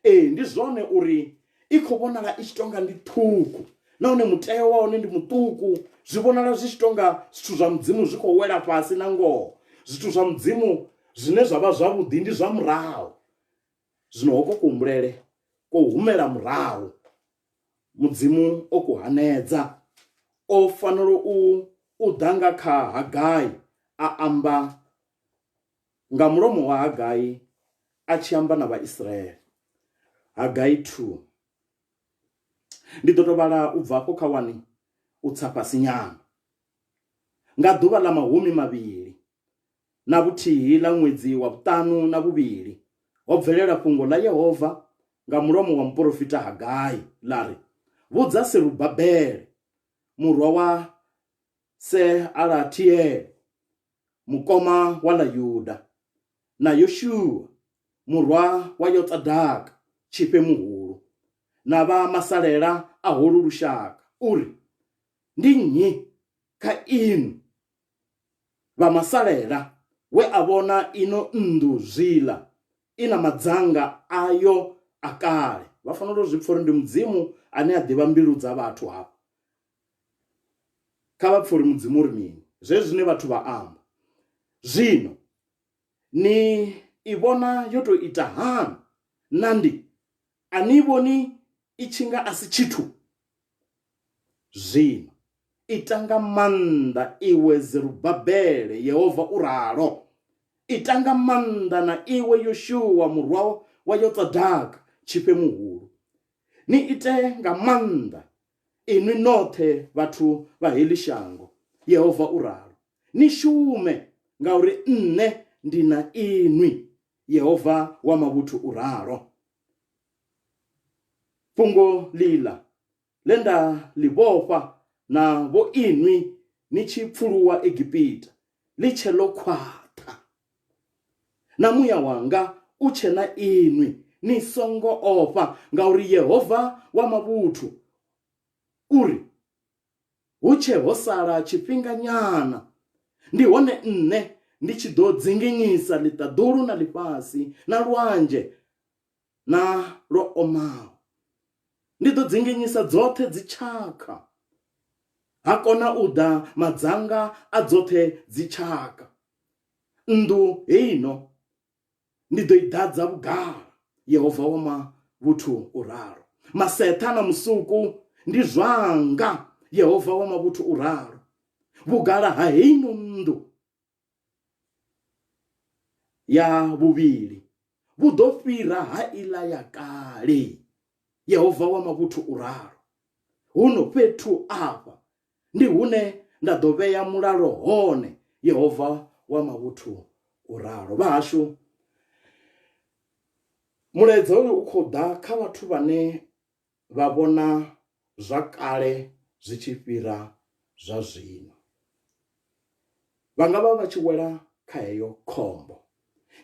ndi zwone uri i khou vhonala i tshi tonga ndi ṱhukhu, nahone muteo wa hone ndi muṱuku. Zwi vhonala zwi tshi tonga zwithu zwa mudzimu zwi khou wela fhasi na ngoho. Zwithu zwa mudzimu zwine zwa vha zwavhuḓi ndi zwa murahu. Zwino hoko kuhumbulele ko humela murahu, mudzimu o ku hanedza. O fanela u ḓa nga kha Hagai a amba nga mulomo wa Hagai a tshi amba na Vhaisraele. Hagai 2 ndi ḓo tou vhala u bva afho kha 1 u tsa fhasi nyana. Nga ḓuvha ḽa 21 ḽa ṅwedzi wa vhuṱanu na vhuvhili ho bvelela fhungo ḽa Yehova nga mulomo wa muprofita Hagai ḽa ri, vhudza Serubabele murwa wa Sealatieli mukoma wa ḽa Yuda na Yoshua murwa wa Yotsadaka tshifhe muhulu na vha masalela a holu lushaka uri, ndi nnyi kha inu vha masalela we a vhona ino nnḓu zwiḽa ina madzanga ayo a kale. Vha fanela u zwi pfa uri ndi mudzimu ane a ḓivha mbilu dza vhathu hafha. Kha vha pfa uri mudzimu uri mini zwezwi zwine vhathu vha amba. Zwino ni i vhona yo tou ita hani na ndi a ni vhoni i tshi nga a si tshithu? Zwino ita nga maanḓa iwe Zerubabele, Yehova u ralo. Ita nga maanḓa na iwe Yoshua murwa wa Yotsadak chipe muhulu. Ni ite nga manda inwi nothe vathu va heli shango, Yehova uralo. Ni shume ngauri nne ndina inwi, Yehova wa mavuthu uralo. Fungo lila lenda libofa na vo inwi ni chipfuluwa Egipita lichelo khwatha. Na muya wanga uchena inwi ni songo ofa ngauri Yehova wa mavuthu uri uche hosala chifhinga nyana, ndi hone nne ndi chido dzinginyisa litadulu na lifasi na lwanje na lo omao. Ndi do dzinginyisa dzothe dzichaka, hakona uda madzanga a dzothe dzichaka. Ndu heino ndi do idadza vugala, Yehova wa mavuthu uralo. Masetha na musuku ndi zwanga, Yehova wa mavuthu uralo. Vugala ha heino ndu ya vuvili vudofira ha ila ya kale, Yehova wa mavuthu uralo. Huno fhethu apa ndi hune nda ḓo vhea mulalo hone, Yehova wa mavuthu uralo. Vhashu, mulaedza uyu u khou ḓa kha vhathu vhane vha vhona zwa kale zwi tshi fhira zwa zwino. Vha nga vha tshi wela kha heyo khombo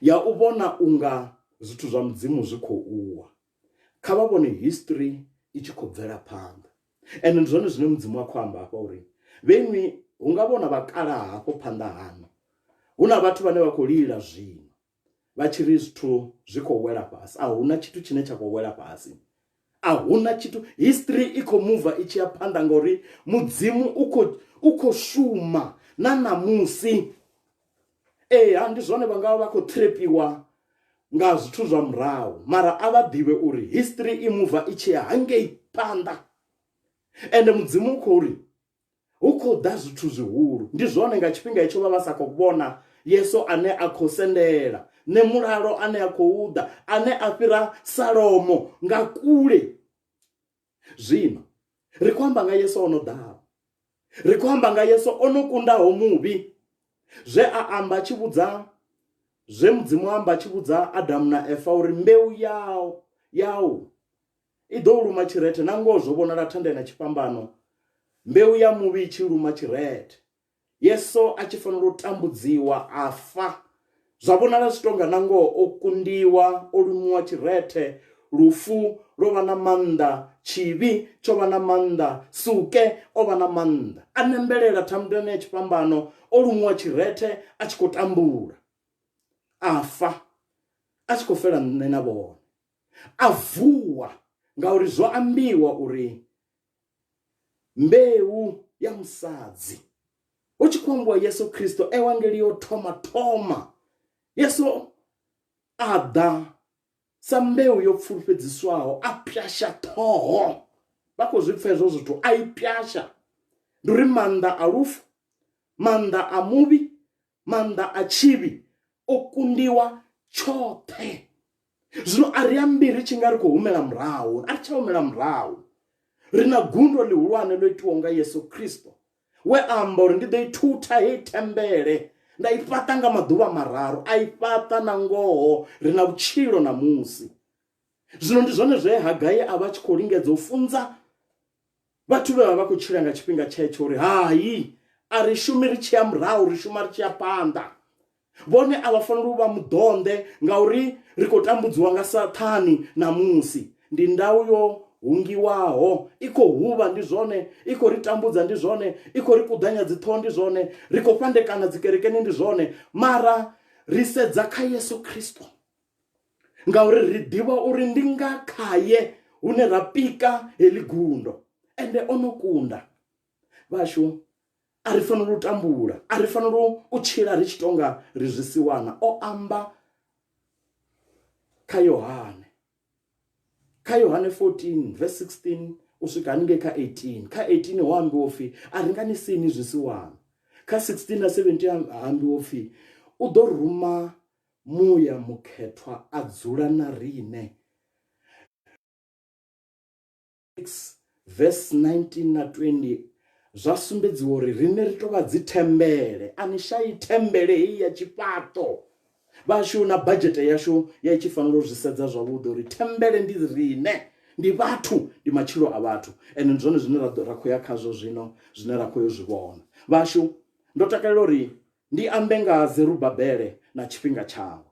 ya u vhona unga zwithu zwa mudzimu zwi khou uwa. Kha vha vhone history i tshi khou bvela phanḓa. Ende ndi zwone zwine mudzimu wa khou amba hafha uri vhenwi hu nga vhona vhakala hafho phanḓa hano, hu na vhathu vhane vha khou lila zwino vha tshi ri zwithu zwi khou wela fhasi. A huna tshithu tshine tsha khou wela fhasi, a huna tshithu. History i khou move i tshi ya phanḓa ngauri mudzimu u khou shuma na namusi. Ndi zwone vha nga vha khou trepiwa nga zwithu zwa murahu, mara a vha ḓivhe uri history i move i tshi ya hangei phanḓa. Ende mudzimu u khou ri hu khou ḓa zwithu zwihulu. Ndi zwone nga tshifhinga itsho vha sa khou vhona Yesu ane a khou sendela, ne mulalo ane a khou ḓa, ane a fhira Salomo nga kule. Zwino ri khou amba nga Yesu ono ḓaho, ri khou amba nga Yesu ono kundaho muvhi. Zwe a amba tshi vhudza, zwe mudzimu amba tshi vhudza Adamu na Eva uri mbeu yau i ḓo luma tshirete, na ngoho zwo vhonala thandai na tshifhambano. Mbeu ya muvhi tshi luma tshirete, Yesu a tshi fanela u tambudziwa afa. Zwa vhonala zwi tonga na ngoho o kundiwa, o lumiwa tshirete, lufu lwo vha na mannḓa, tshivhi tsho vha na mannḓa, suke o vha na mannḓa. A nembelela thamdani ya tshifhambano, o lumiwa tshirete a tshi khou tambula, afa a tshi khou fela nṋe na vhone. A vuwa ngauri zwo ambiwa uri mbeu ya musadzi, hu tshi khou ambiwa Yesu Kristo, evangeli yo thoma. Yesu a ḓa sa mbeu yo pfulufhedziswaho, a pyasha ṱhoho. Vha khou zwi pfa hezwo zwithu, a i pyasha. Ndi uri mannḓa a lufu, mannḓa a muvhi, mannḓa a tshivhi o kundiwa tshoṱhe. Zwino a ri ambi ri tshi nga ri khou humela murahu, a ri tsha humela murahu. Ri na gundo ḽihulwane ḽo itiwaho nga Yesu Kristo, we amba uri ndi ḓo i thutha hei thembele, nda i fhaṱa nga maḓuvha mararu. A i fhaṱa na ngoho, ri na vhutshilo na musi. Zwino ndi zwone zwe Hagai a vha tshi khou lingedza u funza vhathu vhe vha vha khou tshila nga tshifhinga tshetsho uri hayi, a ri shumi ri tshi ya murahu, ri shuma ri tshi ya phanḓa. Vhone a vha fanela u vha muḓonde ngauri ri khou tambudziwa nga Saṱhani na musi. Ndi ndau yo hungiwaho, i khou huvha, ndi zwone, i khou ri tambudza, ndi zwone, i khou ri kuḓanya dziṱhoho, ndi zwone, ri khou fhandekana dzikerekeni, ndi zwone. Mara ri sedza kha Yesu Kristo ngauri ri ḓivha uri ndi nga khaye hune ra pika heḽi gundo. Ende ono kunda. Vhashu, a ri fanela u tambula, a ri fanela u tshila ri tshi tonga ri zwisiwana. O amba kha Yohane 14 verse 16 u swika haningei kha 18. Kha 18 ho ambiwa upfi a ri nga ni sini zwisiwana. Kha 16 na 17 ha ambiwa upfi u ḓo ruma muya mukhethwa a dzula na riṋe. Verse 19 na 20 zwa sumbedziwa uri riṋe ri tovha dzi thembele. Ani shayi thembele hei ya tshifhaṱo. Vhashu na budget yashu ya itshi fanela u zwi sedza zwavhuḓi uri thembele ndi riṋe, ndi vhathu, ndi matshilo a vhathu. And zwone zwine ra khou ya khazwo zwino, zwine ra khou yo zwi vhona. Vhashu, ndo takalela uri ndi ambe nga Zerubabele na tshifhinga tshawe.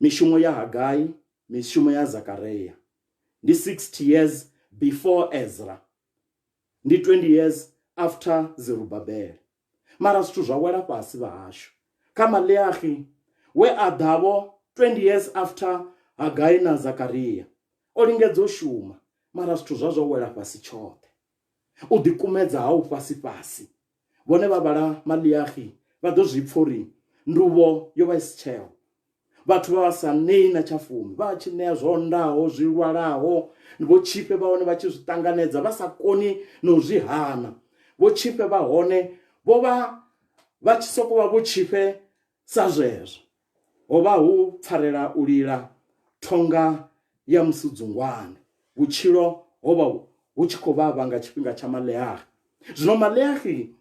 Mishumo ya Hagai, mishumo ya Zakaria. Ndi 60 years before Ezra. Ndi 20 years after Zerubabele. Mara zwithu zwa wela fhasi vhahashu. Kha Maleahi, we a ḓavho 20 years after Hagai na Zakaria. O lingedza u shuma, mara zwithu zwa wela fhasi tshoṱhe. U ḓikumedza ha u fhasi. Vhone vha vhala Maleahi, vha ḓo zwi pfha uri nduvho yo vha isi tsheho. Vhathu vha sa nei na tshafumi, vha tshi ṋea zwo ndaho, zwi lwalaho, vho Tshifhe vha hone vha tshi zwi ṱanganedza, vha sa koni na u zwi hana. Vho Tshifhe vha hone, vho vha tshi soko vha vho Tshifhe sa zwezwo. Ho vha hu pfarela u lila thonga ya musudzungwane. Vhutshilo ho vha hu tshi khou vhavha nga tshifhinga tsha Maleahi. Zwino Maleahi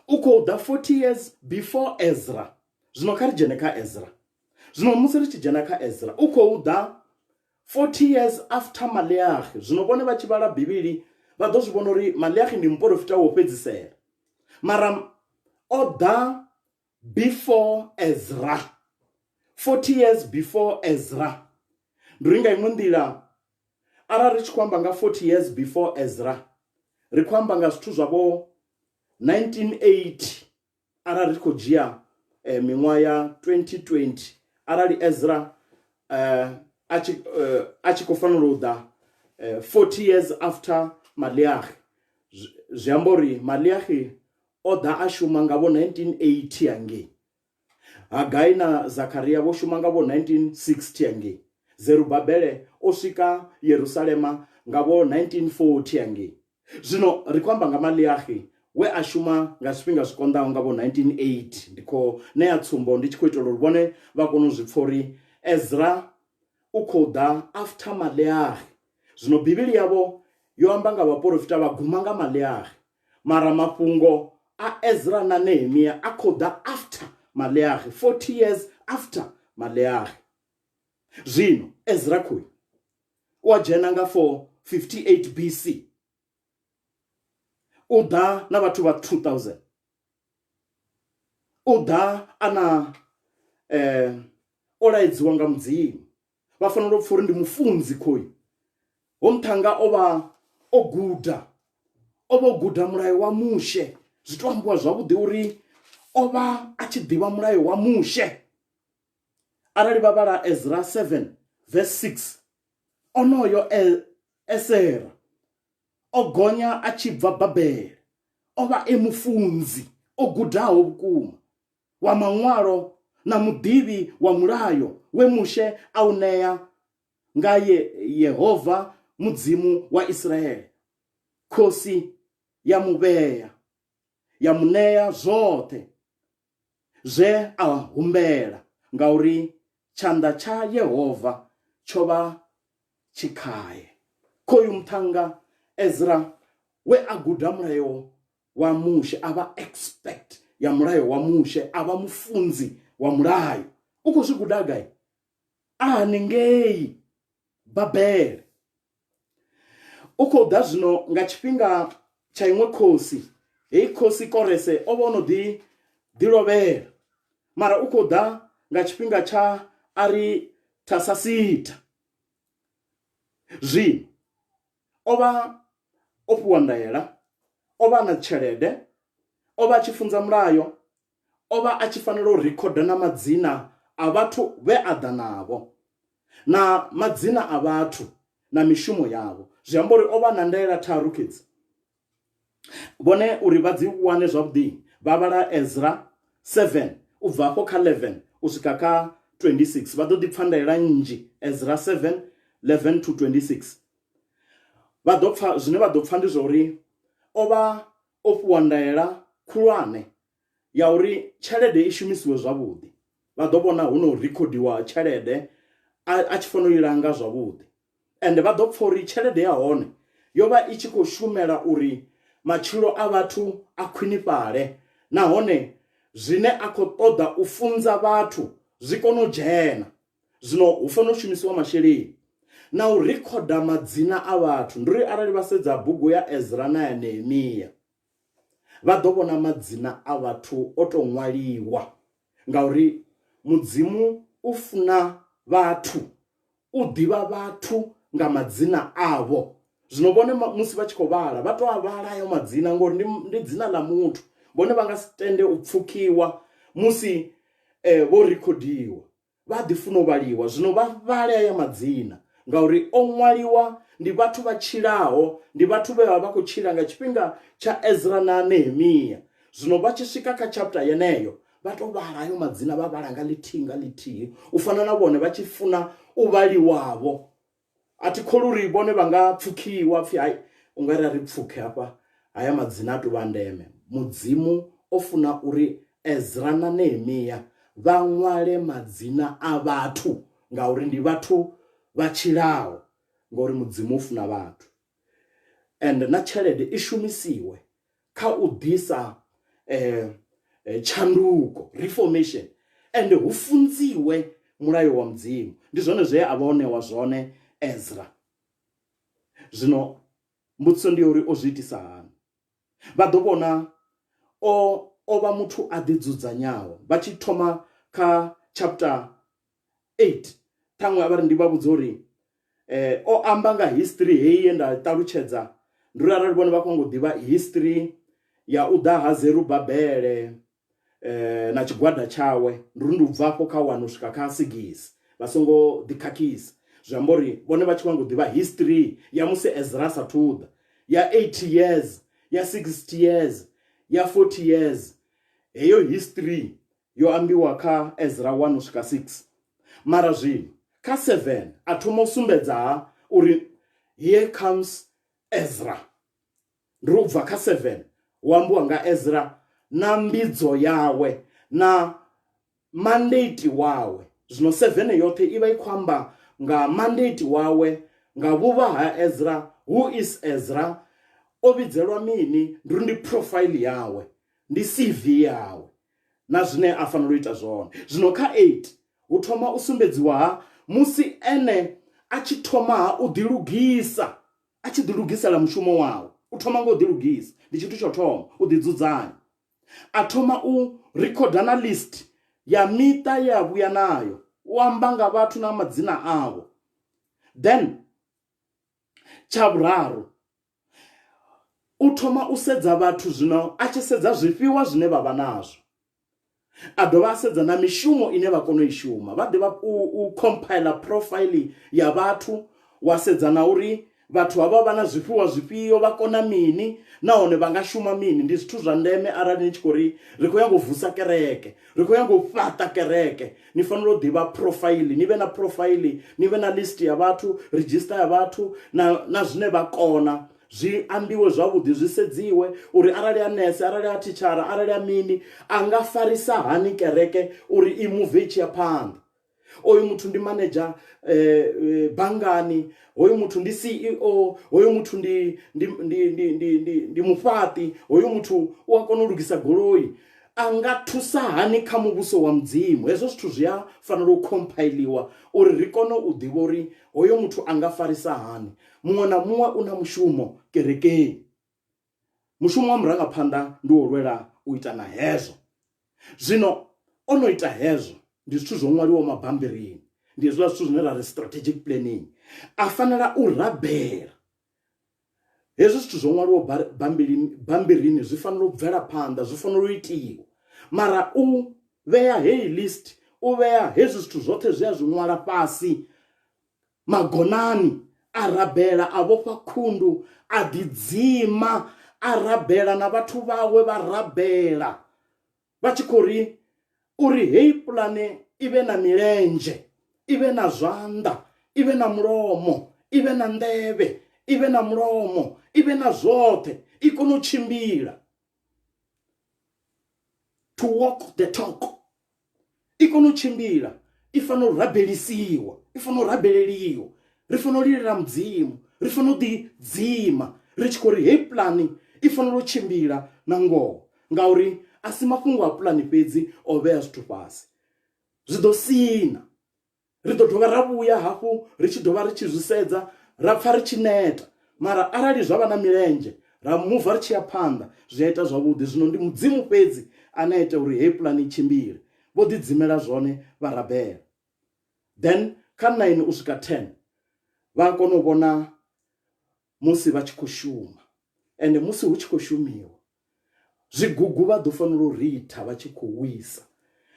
u khou ḓa 40 years before Ezra. Zwino kha ri dzhene kha Ezra. Zwino musi ri tshi dzhena kha Ezra, u khou ḓa 40 years after Maleahi. Zwino vhone vha tshi vhala Bivhili vha ḓo zwi vhona uri Maleahi ndi muprofita wo fhedzisela. Mara o ḓa before Ezra. 40 years before Ezra. Ndi nga iṅwe nḓila, arali ri tshi khou amba nga 40 years before Ezra, ri khou amba nga zwithu zwavho 1980. Arali ri khou dzhia miṅwaha ya 2020, arali Ezra a tshi khou fanela u ḓa 40 years after Maleahi, zwi amba uri Maleahi o ḓa a shuma nga vho 1980 hangei. Hagai na Zakaria vho shuma nga vho 1960 hangei. Zerubabele o swika Yerusalema nga vho 1940 hangei. Zwino ri khou amba nga Maleahi we a shuma nga zwifhinga zwi konḓaho nga vho 1980. Ndi khou ṋea tsumbo ndi tshi khou itela uri vhone vha kone u zwi pfha uri Ezra u khou ḓa after Maleahi. Zwino Bivhili yavho yo amba nga vhaprofita vha guma nga Maleahi, mara mafhungo a Ezra na Nehemia a khou ḓa after Maleahi, 40 years after Maleahi. Zwino Ezra khoyu u a dzhena nga 458 BC. U ḓa na vhathu vha 2000. U ḓa ana o laidziwa nga Mudzimu. Vha fanela u pfha uri ndi mufunzi khoyu. Ho Muthanga o vha o guda mulayo wa Mushe. Zwi to ambiwa zwavhuḓi uri o vha a tshi ḓivha mulayo wa Mushe. Arali vha vhala Ezra 7 verse 6, onoyo Esera o gonya a tshi bva Babele, o vha mufunzi o gudaho vhukuma wa maṅwalo na muḓivhi wa mulayo we Mushe a u ṋea nga Yehova Mudzimu wa Israele. Khosi ya muvhea ya muṋea zwoṱhe zwe a humbela, ngauri tshanḓa tsha Yehova tsho vha tshikhaye. Khoyu Muthanga Ezra we a guda mulayo wa Mushe, a vha expert ya mulayo wa Mushe, a vha mufunzi wa mulayo. U khou zwi guda gai? A haningei Babele. U khou ḓa zwino nga tshifhinga tsha iṅwe khosi. Hei khosi Korese o vha o no ḓi lovhela, mara u khou ḓa nga tshifhinga tsha Aritasasita. Zwino o vha o fhiwa ndaela, o vha na tshelede, o vha a tshi funza mulayo, o vha a tshi fanela u rikhoda na madzina a vhathu vhe a ḓa navho, na madzina a vhathu na mishumo yavho. Zwi amba uri o vha na ndaela tharu kids. Vhone uri vha dzi wane zwavhuḓi, vha vhala Ezra 7 u bva afho kha 11 u swika kha 26. Vha ḓo ḓi pfha ndaela nnzhi. Ezra 7 11 to 26. Vha ḓo pfha zwine vha ḓo pfha ndi zwa uri o vha o fhiwa ndaela khulwane ya uri tshelede i shumisiwe zwavhuḓi. vha ḓo vhona hu no rekhodiwa tshelede a tshi fanela u i langa zwavhuḓi, ende vha ḓo pfha uri tshelede ya hone yo vha i tshi khou shumela uri matshilo a vhathu a khwinifhale, nahone zwine a khou ṱoḓa u funza vhathu zwi kone u dzhena. Zwino hu fanela u shumisiwa masheleni na u rikhoda madzina a vhathu. Ndi uri arali vha sedza bugu ya Ezra na ya Nehemiya vha ḓo vhona madzina a vhathu o tou ṅwaliwa, ngauri mudzimu u funa vhathu, u ḓivha vhathu nga madzina avho. Zwino vhone musi vha tshi khou vhala vha tou a vhala ayo madzina ngori ndi dzina ḽa muthu, vhone vha nga si tende u pfukhiwa musi vho rikhodiwa, vha ḓi funa u vhaliwa. Zwino vha vhale ayo madzina ngauri o ṅwaliwa ndi vhathu vha tshilaho, ndi vhathu vhe vha khou tshila nga tshifhinga tsha Ezra na Nehemiya. Zwino vha tshi swika kha chapter yeneyo vha tou vhala ayo madzina, vha vhala nga ḽithihi nga ḽithihi, u fana na vhone vha tshi funa u vhaliwavho. A thi kholi uri vhone vha nga pfukhiwa pfhi hayi u nga ri a ri pfukhe hafha, haya madzina a tou vha ndeme. Mudzimu o funa uri Ezra na Nehemiya vha ṅwale madzina a vhathu ngauri ndi vhathu vha tshilaho, ngori mudzimu u funa vhathu. And na tshelede i shumisiwe kha u ḓisa tshanduko, reformation, and hu funziwe mulayo wa mudzimu. Ndi zwone zwe a vha ṋewa zwone Ezra. Zwino mbudziso ndi uri o zwi itisa hani? Vha ḓo vhona o vha muthu a ḓi dzudzanyaho. Vha tshi thoma kha chapter 8 ṱhaṅwe vha ri ndi vha vhudza uri o amba nga history heyi ye nda ṱalutshedza. Ndi uri arali vhone vha khou ngo ḓivha history ya u ḓa ha Zerubabele na tshigwada tshawe, ndi uri ndi u bva afho kha 1 u swika kha 6 vha songo ḓi khakhisa. Zwi amba uri vhone vha tshi khou ngo ḓivha history ya musi Ezra sa thuḓa, ya 80 years, ya 60 years, ya 40 years. Heyo history yo ambiwa kha Ezra 1 u swika 6. Mara zwino kha 7 a thoma u sumbedza uri here comes Ezra. Ndi u bva kha 7 hu ambiwa nga Ezra na mbidzo yawe na mandate wawe. Zwino 7 yote iba i khou amba nga mandate wawe, nga vhuvha ha Ezra. Who is Ezra? O vhidzelwa mini? Ndi profile yawe, ndi CV yawe na zwine a fanela u ita zwone. Zwino kha 8 hu thoma u sumbedziwa musi ene a tshi thoma u ḓilugisa, a tshi ḓilugisela mushumo wawe. U thoma nga u ḓilugisa, ndi tshithu tsho thoma u ḓidzudzanya. A thoma u rekhoda na list ya miṱa ya vhuya nayo, u amba nga vhathu na madzina avho. Then tsha vhuraru u thoma u sedza vhathu. Zwino a tshi sedza zwifhiwa zwine vha vha nazwo, a dovha a sedza na mishumo ine vha kona u i shuma. Vha ḓivha u compile profile ya vhathu, wa sedza na uri vhathu havha vha na zwifhiwa zwifhio, vha kona mini, nahone vha nga shuma mini. Ndi zwithu zwa ndeme arali ni tshi khou ri ri khou nyaga u vusa kereke, ri khou nyaga u fhaṱa kereke. Ni fanela u ḓivha profile, ni vhe na profile, ni vhe na list ya vhathu, register ya vhathu na zwine vha kona. Zwi ambiwe zwavhuḓi, zwi sedziwe uri arali a nese, arali a thitshara, arali a mini, a nga farisa hani kereke uri i move tshi ya phanḓa. Oyu muthu ndi manager bangani, hoyu muthu ndi CEO, hoyu muthu ndi mufhaṱi, hoyu muthu u a kona u lugisa goloi. A nga thusa hani kha muvhuso wa mudzimu? Hezwo zwithu zwi a fanela u compiliwa uri ri kone u ḓivha uri hoyo muthu a nga farisa hani. Muṅwe na muṅwe u na mushumo kerekeni. Mushumo wa murangaphanḓa ndi wo lwela u ita na hezwo. Zwino ono ita hezwo ndi zwithu zwo ṅwaliwa mabambirini, ndi hezwiḽa zwithu zwine ra ri strategic planning. A fanela u rabela hezwi zwithu zwo ṅwaliwa bambirini, zwi fanela u bvela phanḓa, zwi fanela u itiwa. Mara u vhea heyi list, u vhea hezwi zwithu zwoṱhe zwi a zwi ṅwala fhasi magonani, a rabela, a vhofha khundu, a ḓidzima, a rabela na vhathu vhawe vha rabela, vha tshi khou ri uri heyi pulane i vhe na milenzhe, i vhe na zwanḓa, i vhe na mulomo, i vhe na nḓevhe, i vhe na mulomo, i vhe na zwoṱhe, i kone u tshimbila. To walk the talk. i kone u tshimbila i fanela u rabelisiwa, i fanela u rabeleliwa, ri fanela u lilela mudzimu, ri fanela u ḓi dzima ri tshi khou ri hei pulani i fanela u tshimbila na ngoho, ngauri a si mafhungo a pulani fhedzi o vhea zwithu fhasi, zwi ḓo sina. Ri ḓo dovha ra vhuya hafhu ri tshi dovha ri tshi zwi sedza ra pfha ri tshi neta, mara arali zwa vha na milenzhe ra muva ri tshi ya phanḓa zwi a ita zwavhuḓi. Zwino ndi mudzimu fhedzi ane a ita uri hei pulani i tshimbile. Vho ḓi dzimela zwone vha rabela. Then kha 9 u swika 10 vha kona u vhona musi vha tshi khou shuma, ende musi hu tshi khou shumiwa zwigugu vha ḓo fanela u ritha vha tshi khou wisa.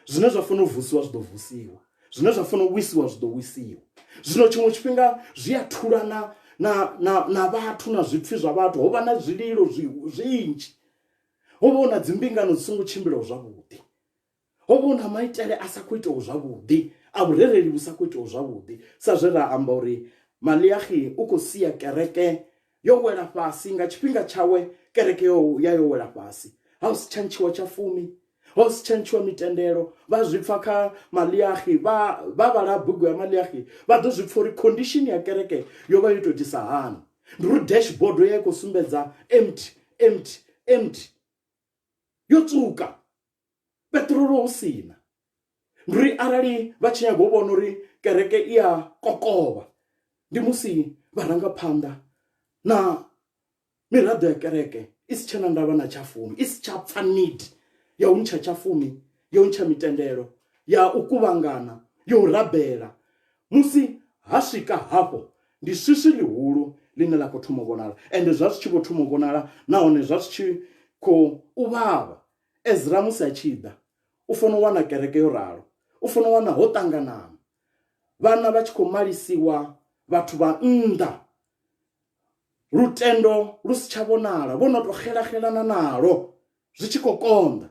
Zwine zwa fanela u vusiwa zwi ḓo vusiwa, zwine zwa fanela u wisiwa zwi ḓo wisiwa. Zwino tshiṅwe tshifhinga zwi a thulana na vhathu na zwipfi zwa vhathu, ho vha na zwililo zwinzhi, ho vha na dzimbingano dzi songo tshimbilaho zwavhuḓi, ho vha na maitele a sa khou itaho zwavhuḓi, a vhurereli vhu sa khou itaho zwavhuḓi. Sa zwe ra amba uri Maliahi u khou sia kereke yo wela fhasi nga tshifhinga tshawe, kereke yo wela fhasi. Ha u si tsha ntshiwa tsha fumi, ho si tsha ntshiwa mitendelo. Vha zwi pfa kha Maliahi, vha vhala bugu ya Maliahi vha ḓo zwi pfa uri condition ya kereke yo vha yo tou itisa hani. Ndi uri dashboard ya khou sumbedza empty yo tsuka, petrolo hu sina. Ndi uri arali vha tshi nyaga u vhona uri kereke i ya kokovha, ndi musi vharangaphanḓa na miraḓo ya kereke i si tshena ndavha na tshafumi, i si tsha pfa need ya u ntsha tshafumi, ya u ntsha mitendelo, ya u kuvhangana, ya u rabela. Musi ha swika hafho ndi swiswi ḽihulu ḽine ḽa khou thoma u vhonala, ende zwa zwi tshi khou thoma u vhonala nahone zwa zwi tshi khou vhavha. Ezra musi a tshi ḓa u fanela u wana kereke yo ralo, u fanela u wana ho ṱanganana, vhana vha tshi khou malisiwa, vhathu vha nnḓa, lutendo lu si tsha vhonala, vho no tou xelaxelana nalo, zwi tshi khou konḓa.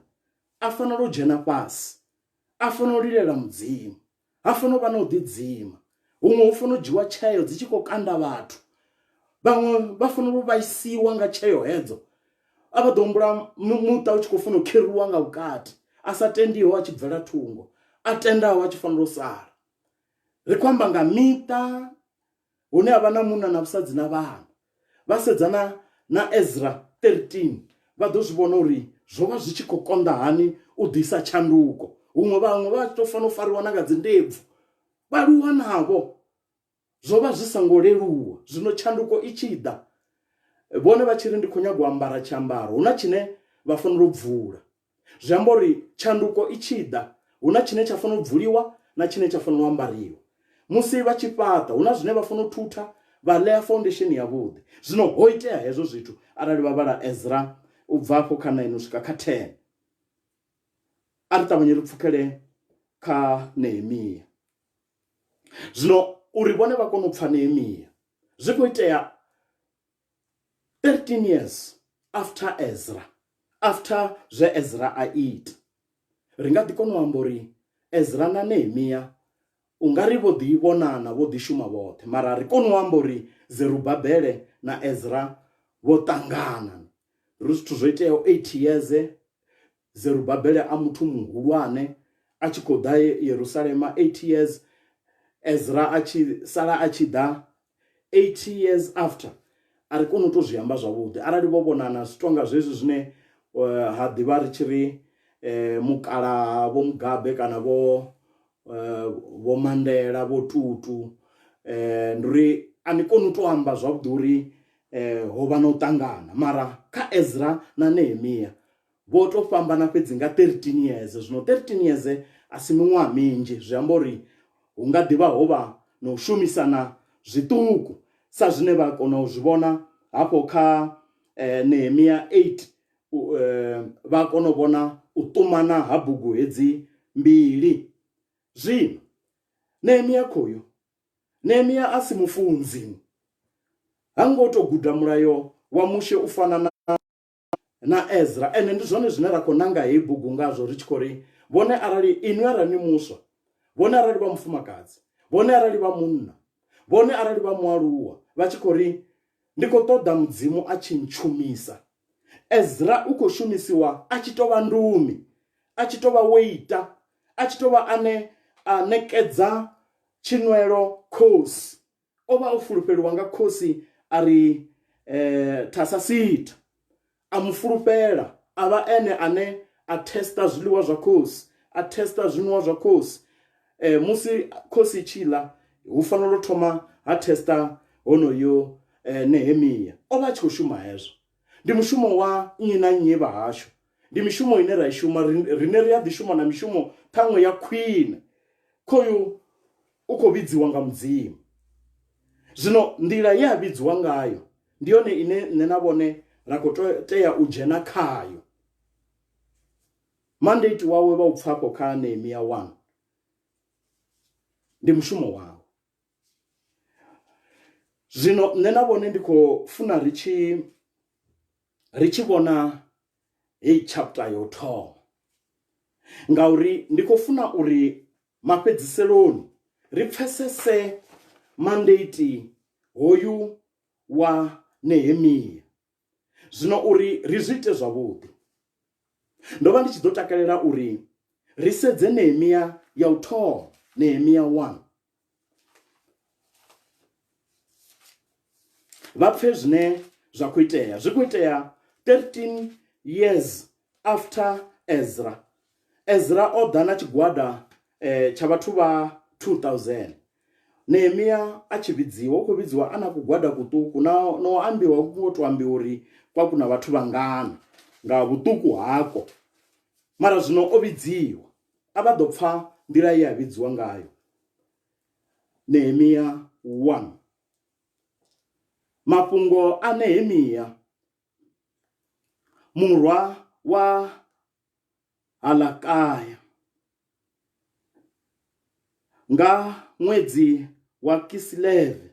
A fanela u dzhena fhasi, a fanela u lilela mudzimu, ha fanela u vha na u ḓidzima. Huṅwe hu fanela u dzhiwa tsheo dzi tshi khou kanda vhathu, vhaṅwe vha fanela u vhaisiwa nga tsheo hedzo. A vha ḓo humbula muṱa u tshi khou fanela u khiriwa nga vhukati, a sa tendiho a tshi bvela thungo, a tendaho a tshi fanela u sala. Ri khou amba nga miṱa hune ha vha na munna na vhusadzi na vhana. Vha sedzana na Ezra 13 vha ḓo zwi vhona uri zwo vha zwi tshi khou konḓa hani u ḓisa tshanduko. Huṅwe vhaṅwe vha tou fanela u fariwa na nga dzi ndebvu, vhaluwa navho zwo vha zwi songo leluwa. Zwino tshanduko i tshi ḓa, vhone vha tshi ri ndi khou nyaga u ambara tshiambaro, hu na tshine vha fanela u bvula. Zwi amba uri tshanduko i tshi ḓa, hu na tshine tsha fanela u bvuliwa na tshine tsha fanela u ambariwa. Musi vha tshi fhaṱa, hu na zwine vha fanela u thutha, vha ḽea foundation yavhuḓi. Zwino ho itea hezwo zwithu arali vha vhala Ezra u bva afho kha 9 u swika kha 10. A ri ṱavhanye ri pfhukhele kha Nehemiya. Zwino uri vhone vha kone u pfha Nehemiya, zwi khou itea 13 years after Ezra, after zwe Ezra a ita. Ri nga ḓi kona u amba uri Ezra na Nehemiya u nga ri vho ḓi vhonana, vho ḓi shuma vhoṱhe, mara ri kone u amba uri Zerubabele na Ezra vho ṱangana. Ri zwithu zwo iteaho 8 years, Zerubabele a muthu muhulwane a tshi khou ḓa Yerusalema 8 years, Ezra a tshi sala a tshi ḓa 8 years after. A ri kone u tou zwi amba zwavhuḓi arali vho vhonana zwi tonga zwezwi zwine ha ḓivha ri tshi ri mukala vho Mugabe kana vho Mandela vho Tutu, ndi uri a ni koni u tou amba zwavhuḓi uri ho vha na u ṱangana. Mara kha Ezra na Nehemiya vho tou fhambana fhedzi nga 13 years. Zwino 13 years a si miṅwaha minzhi, zwi amba uri hu nga ḓivha ho vha na u shumisana zwiṱuku sa zwine vha kona u zwi vhona hafho kha Nehemiya 8. Vha kona u vhona u ṱumana ha bugu hedzi mbili. Zwino Nehemiya khoyo, Nehemiya a si mufunzi, ha ngo tou guda mulayo wa mushe u fana na Ezra. Ende ndi zwone zwine ra khou nanga heyi bugu ngazwo ri tshi khou ri vhone arali inwi arali muswa, vhone arali vha mufumakadzi, vhone arali vha munna, vhone arali vha mualuwa, vha tshi khou ri ndi khou ṱoḓa mudzimu a tshi ntshumisa. Ezra u khou shumisiwa a tshi tou vha ndumi, a tshi tou vha waiter, a tshi tovha ane a nekedza tshinwelo khosi, o vha o fulufheliwa nga khosi a ri Thasasita, a mu fulufhela, a vha ene ane a testa zwiḽiwa zwa khosi, a testa zwinwiwa zwa khosi. Musi khosi tshila hu fanela u thoma ha testa honoyo Nehemia. O vha a tshi khou shuma hezwo. Ndi mushumo wa nnyi na nnyi vha hashu, ndi mishumo ine ra i shuma, rine ri a ḓi shuma na mishumo ṱhaṅwe ya khwine. Khoyu u khou vhidziwa nga Mudzimu. Zwino nḓila ye a vhidziwa ngayo ndi yone ine nṋe na vhone ra khou tea u dzhena khayo. Mandate wawe vha u pfafho kha Nehemia 1 ndi mushumo wawe. Zwino nṋe na vhone ndi khou funa ri tshi vhona heyi chapter yo thoma, ngauri ndi khou funa uri mafhedziseloni ri pfesese mandate hoyu wa Nehemia. Zwino uri ri zwi ite zwavhuḓi, ndo vha ndi tshi ḓo takalela uri ri sedze Nehemia ya u thoma, Nehemia 1. Vha pfe zwine zwa khou itea. Zwi khou itea 13 years after Ezra. Ezra o ḓa na tshigwada tsha vhathu vha 2000. Nehemia a tshi vhidziwa, u khou vhidziwa a na kugwada kuṱuku, no ambiwa hu khou to ambiwa uri kwa kuna vhathu vhangana nga vhuṱuku hako. Mara zwino o vhidziwa, a vha ḓo pfa nḓila ye a vhidziwa ngayo. Nehemia 1. Mafhungo a Nehemia, murwa wa Halakaya, nga ṅwedzi wa Kisileve,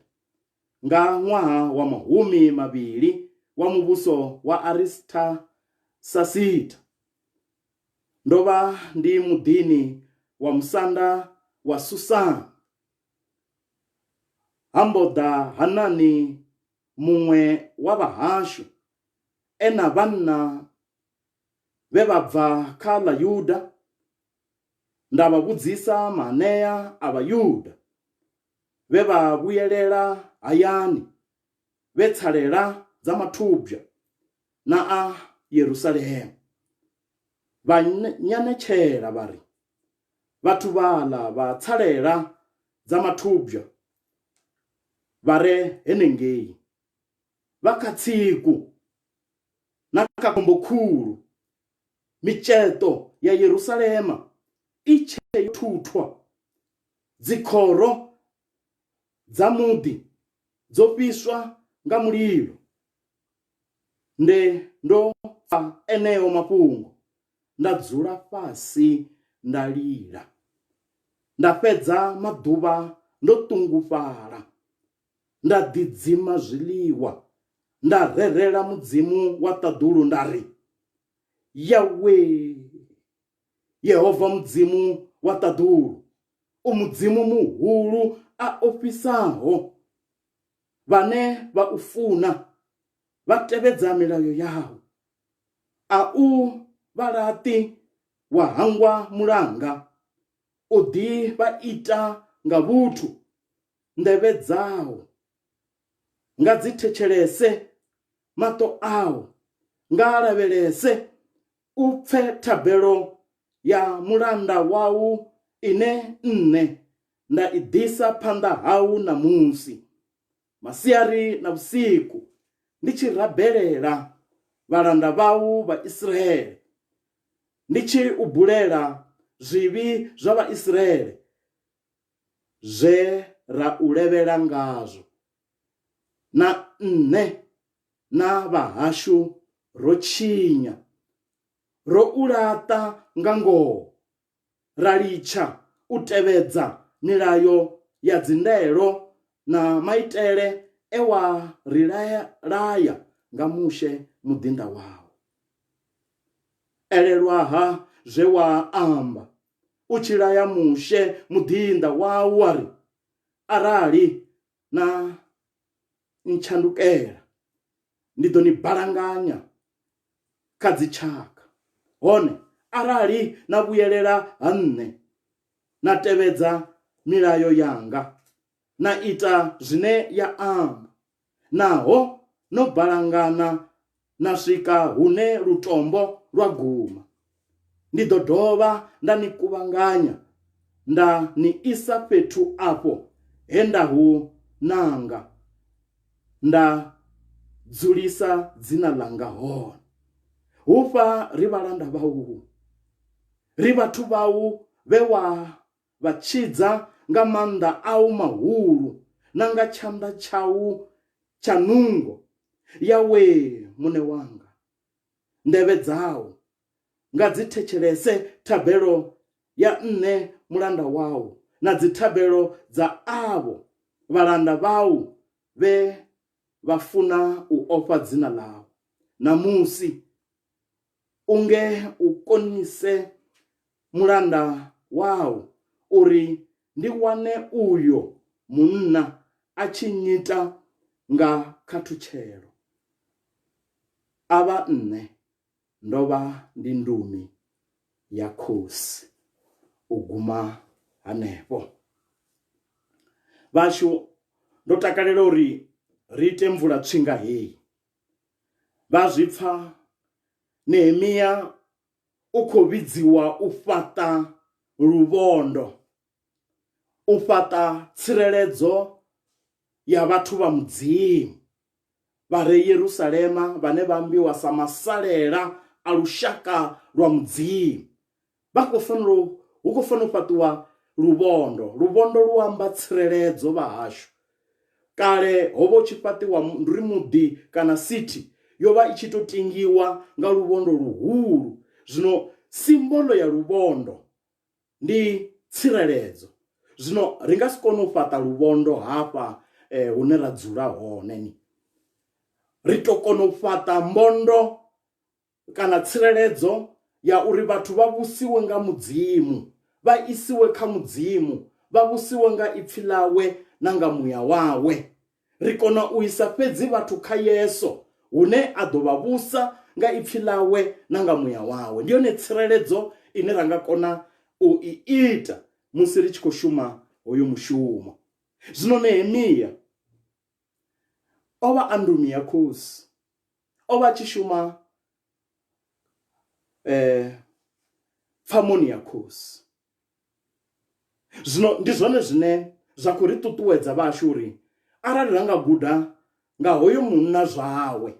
nga ṅwaha wa mahumi mavhili wa muvhuso wa Aristasasita, ndo vha ndi muḓini wa musanda wa Susana. Ha mbo ḓa Hanani, muṅwe wa vhahashu, na vhanna vhe vha bva kha ḽa Yuda. Nda vha vhudzisa maanea a Vhayuda vhe vha vhuyelela hayani, vhe tsalela dza mathubwa na a Yerusalemu. Vha nyanetshela vha ri, vhathu vhaḽa vha tsalela dza mathubwa vha re henengei vha kha tsiku na kha khombo khulu. Mitsheto ya Yerusalema i tshe yo thuthwa, dzikhoro dza muḓi dzo fhiswa nga mulilo. Ndo pfa eneo mafhungo, nda dzula fhasi nda lila. Nda fhedza maḓuvha ndo ṱungufhala, nda ḓidzima zwiḽiwa, nda rerela Mudzimu wa ṱaḓulu nda ri, Yawe, Yehova Mudzimu wa ṱaḓulu, u Mudzimu muhulu a ofhisaho. Vhane vha u funa vha tevhedza milayo yawu, a u vhalaṱi wa hangwa mulanga, u ḓi vha ita nga vhuthu nḓevhe dzawo, nga dzi thetshelese maṱo awo, nga lavhelese u pfe thabelo ya mulanda wau ine nne nda i ḓisa phanḓa hau namusi, masiari na vhusiku, ndi tshi rabelela vhalanda vhau vha Israele, ndi tshi u bulela zwivhi zwa vha Israele zwe ra u levhela ngazwo. Na nne na vhahashu ro tshinya, ro u laṱa nga ngoho, ra litsha u tevhedza milayo ya dzindelo na maitele e wa ri laya nga mushe mudinda wawo. Elelwaha zwe wa amba u tshi laya mushe mudinda wawo, wa ri, arali na ntshandukela ndi ḓo ni balanganya kha dzitshaka, hone arali na vhuyelela ha nne na tevhedza milayo yanga, na ita zwine ya amba, naho no balangana na swika hune lutombo lwa guma. Ndi ḓo dovha nda ni kuvhanganya nda ni isa fhethu afho he nda hu nanga, nda dzulisa dzina langa hone. Hufha ri vhalanda vhau, ri vhathu vhau vhe wa vha tshidza nga maanḓa au mahulu na nga tshanḓa tshau tsha nungo. Yawe mune wanga, nḓevhe dzau nga dzi thetshelese thabelo ya nne mulanda wau, na dzi thabelo dza avho vhalanda vhau vhe vha funa u ofha dzina ḽau. Namusi unge u konise mulanda wau uri ndi wane uyo munna a tshi nyita nga khathutshelo. Avha nne ndo vha ndi ndumi ya khosi. U guma hanefho. Vhashu, ndo takalela uri ri ite mvula tswinga heyi. Vha zwipfa Nehemia u khou vhidziwa u fhaṱa luvhondo, u fhaṱa tsireledzo ya vhathu vha mudzimu vha re Yerusalema, vhane vha ambiwa sa masalela a lushaka lwa mudzimu. Hu khou fanela u fhaṱiwa luvhondo. Luvhondo lu amba tsireledzo vha hashu. Kale ho vha hu tshi fhaṱiwa nduri muḓi kana city yo vha i tshi to tingiwa nga luvhondo luhulu. Zwino simbolo ya luvhondo ndi tsireledzo. Zwino ri nga si kone u fhaṱa luvhondo hafha hune ra dzula hone ni. Ri to kona u fhaṱa mbondo kana tsireledzo ya uri vhathu vha vhusiwe nga mudzimu, vha isiwe kha mudzimu, vha vhusiwe nga ipfi ḽawe na nga muya wawe. Ri kona u isa fhedzi vhathu kha Yesu hune a ḓo vha vhusa nga ipfi ḽawe na nga muya wawe. Ndi yone tsireledzo ine ra nga kona u I ita musi ri tshi khou shuma hoyo mushumo. Zwino Nehemia o vha a ndumi ya khosi, o vha a tshi shuma pfamoni ya khosi. Zwino ndi zwone zwine zwa khou ri ṱuṱuwedza vhashu uri arali ra nga guda nga hoyo munna zwawe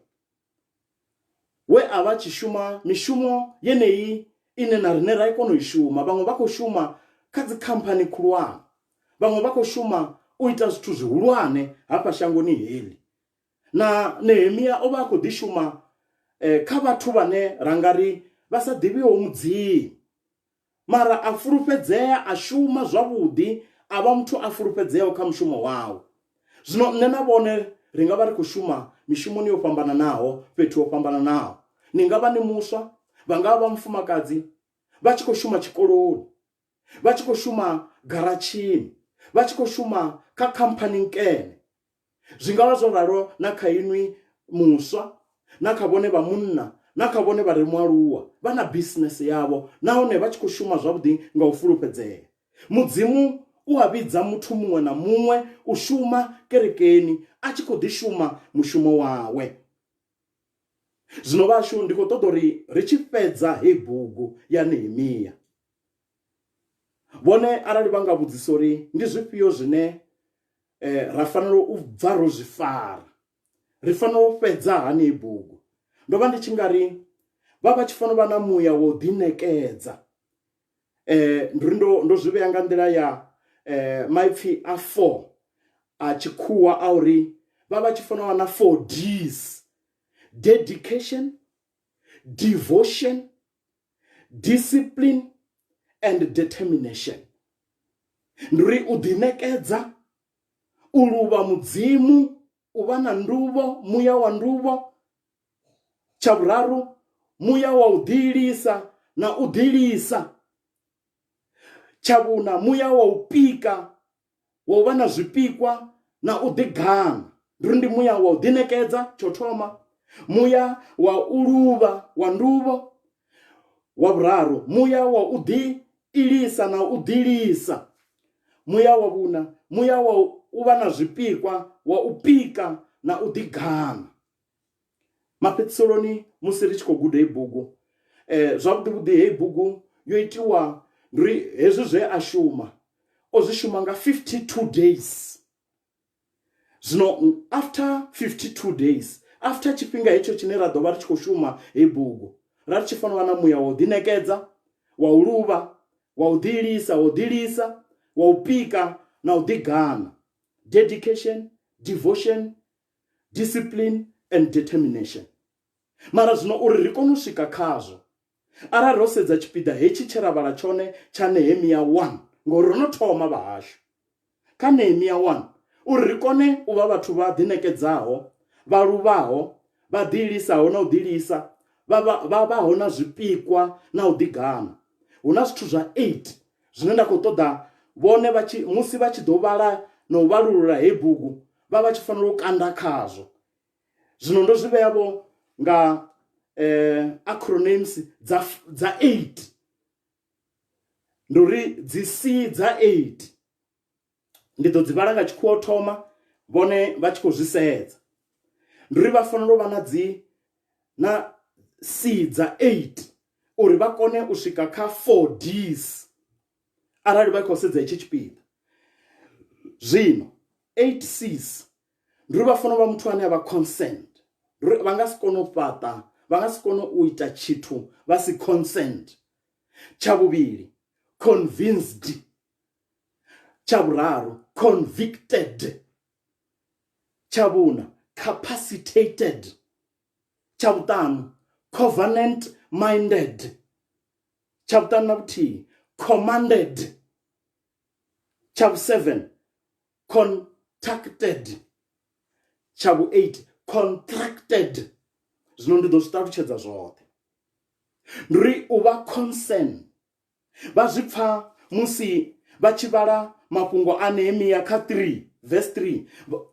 we a vha tshi shuma mishumo yeneyi ine na rine ra I kona u I shuma. Vhaṅwe vha khou shuma kha dzi khamphani khulwane, vhaṅwe vha khou shuma u ita zwithu zwihulwane hafha shangoni heḽi. Na Nehemia o vha a khou ḓi shuma kha vhathu vhane ra nga ri vha sa ḓivhiho mudzimu, mara a fulufhedzea, a shuma zwavhuḓi, a vha muthu a fulufhedzeaho kha mushumo wawe. Zwino nṋe na vhone ri nga vha ri khou shuma mishumoni yo fhambananaho, fhethu ho fhambananaho. Ni nga vha ni muswa, vha nga vha mufumakadzi, vha tshi khou shuma tshikoloni, vha tshi khou shuma garatshini, vha tshi khou shuma kha khamphani nkene. Zwi nga vha zwo ralo na kha inwi muswa, na kha vhone vha munna, na kha vhone vha re mualuwa, vha na business yavho, nahone vha tshi khou shuma zwavhuḓi nga u fulufhedzea. Mudzimu u a vhidza muthu muṅwe na muṅwe u shuma kerekeni a tshi khou ḓi shuma mushumo wawe. Zwino vhashu, ndi khou ṱoḓa uri ri tshi fhedza hei bugu ya Nehemia, vhone arali vha nga vhudzisa uri ndi zwifhio zwine ra fanela u bva ro zwi fara, ri fanela u fhedza hani hei bugu, ndo vha ndi tshi nga ri vha tshi fanela u vha na muya wa u ḓinekedza. Ndo zwi vhea nga nḓila ya maipfi a 4 a tshikhuwa a uri vha tshi fanela u vha na 4 Ds: dedication, devotion, discipline and determination. Ndi uri u ḓinekedza, u luvha mudzimu, u vha na nduvho, muya wa nduvho. Tsha vhuraru, muya wa u ḓilisa na u ḓilisa. Tsha vhuna, muya wa u pika, wa u vha na zwipikwa na u ḓigana. Ndi muya wa u ḓinekedza tsho thoma, muya wa u luvha wa nduvho. Wa vhuraru, muya wa u ilisa na u ḓilisa. Muya wa vhuna, muya wa u vha na zwipikwa, wa u pika na u ḓigana. Mafhedziseloni musi ri tshi khou guda heyi bugu, zwavhuḓi vhuḓi heyi bugu yo itiwa ndi hezwi zwe a shuma, o zwi shuma nga 52 days. Zwino after 52 days, after tshifhinga hetsho tshine ra ḓo vha ri tshi khou shuma heyi bugu, ra ri tshi fanela na muya wa u ḓinekedza, wa u luvha, wa u ḓilisa, wa u pika na u ḓigana. Dedication, devotion, discipline and determination. Mara zwino uri ri kone u swika khazwo, arali ro sedza tshipiḓa hetshi tshe ra vhala tshone tsha Nehemia 1, ngori ro no thoma vhahashu kha Nehemia 1, uri ri kone u vha vhathu vha ḓinekedzaho, vha luvhaho, vha ḓilisaho na u ḓilisa, vha vhaho na zwipikwa na u ḓigana. Hu na zwithu zwa 8 zwine nda khou ṱoḓa vhone musi vha tshi ḓo vhala na u vhalulula heyi bugu, vha tshi fanela u kanda khazwo. Zwino ndo zwi vheavho nga acronyms dza 8, ndi uri dzi C dza 8. Ndi ḓo dzi vhala nga tshikhuwa u thoma, vhone vha tshi khou zwi sedza. Ndi uri vha fanela u vha na C dza 8 uri vha kone u swika kha 4 Ds arali vha khou sedza hetshi tshipiḓa. Zwino 8 Cs ndi uri vha fanela u vha muthu ane a vha consent. Vha nga si kone u fhaṱa, vha nga si kone u ita tshithu vha si consent. Tsha vhuvhili, convinced. Tsha vhuraru, convicted. Tsha vhuṋa, capacitated. Tsha vhuṱanu, covenant minded. Tsha vhuṱanu na vhuthihi, commanded. Tsha vhu7, contacted. Tsha vhu8, contracted. Zwino ndi ḓo zwi ṱalutshedza zwoṱhe. Ndi uri u vha concern, vha zwi pfa musi vha tshi vhala mafhungo a Nehemia kha 3 verse 3,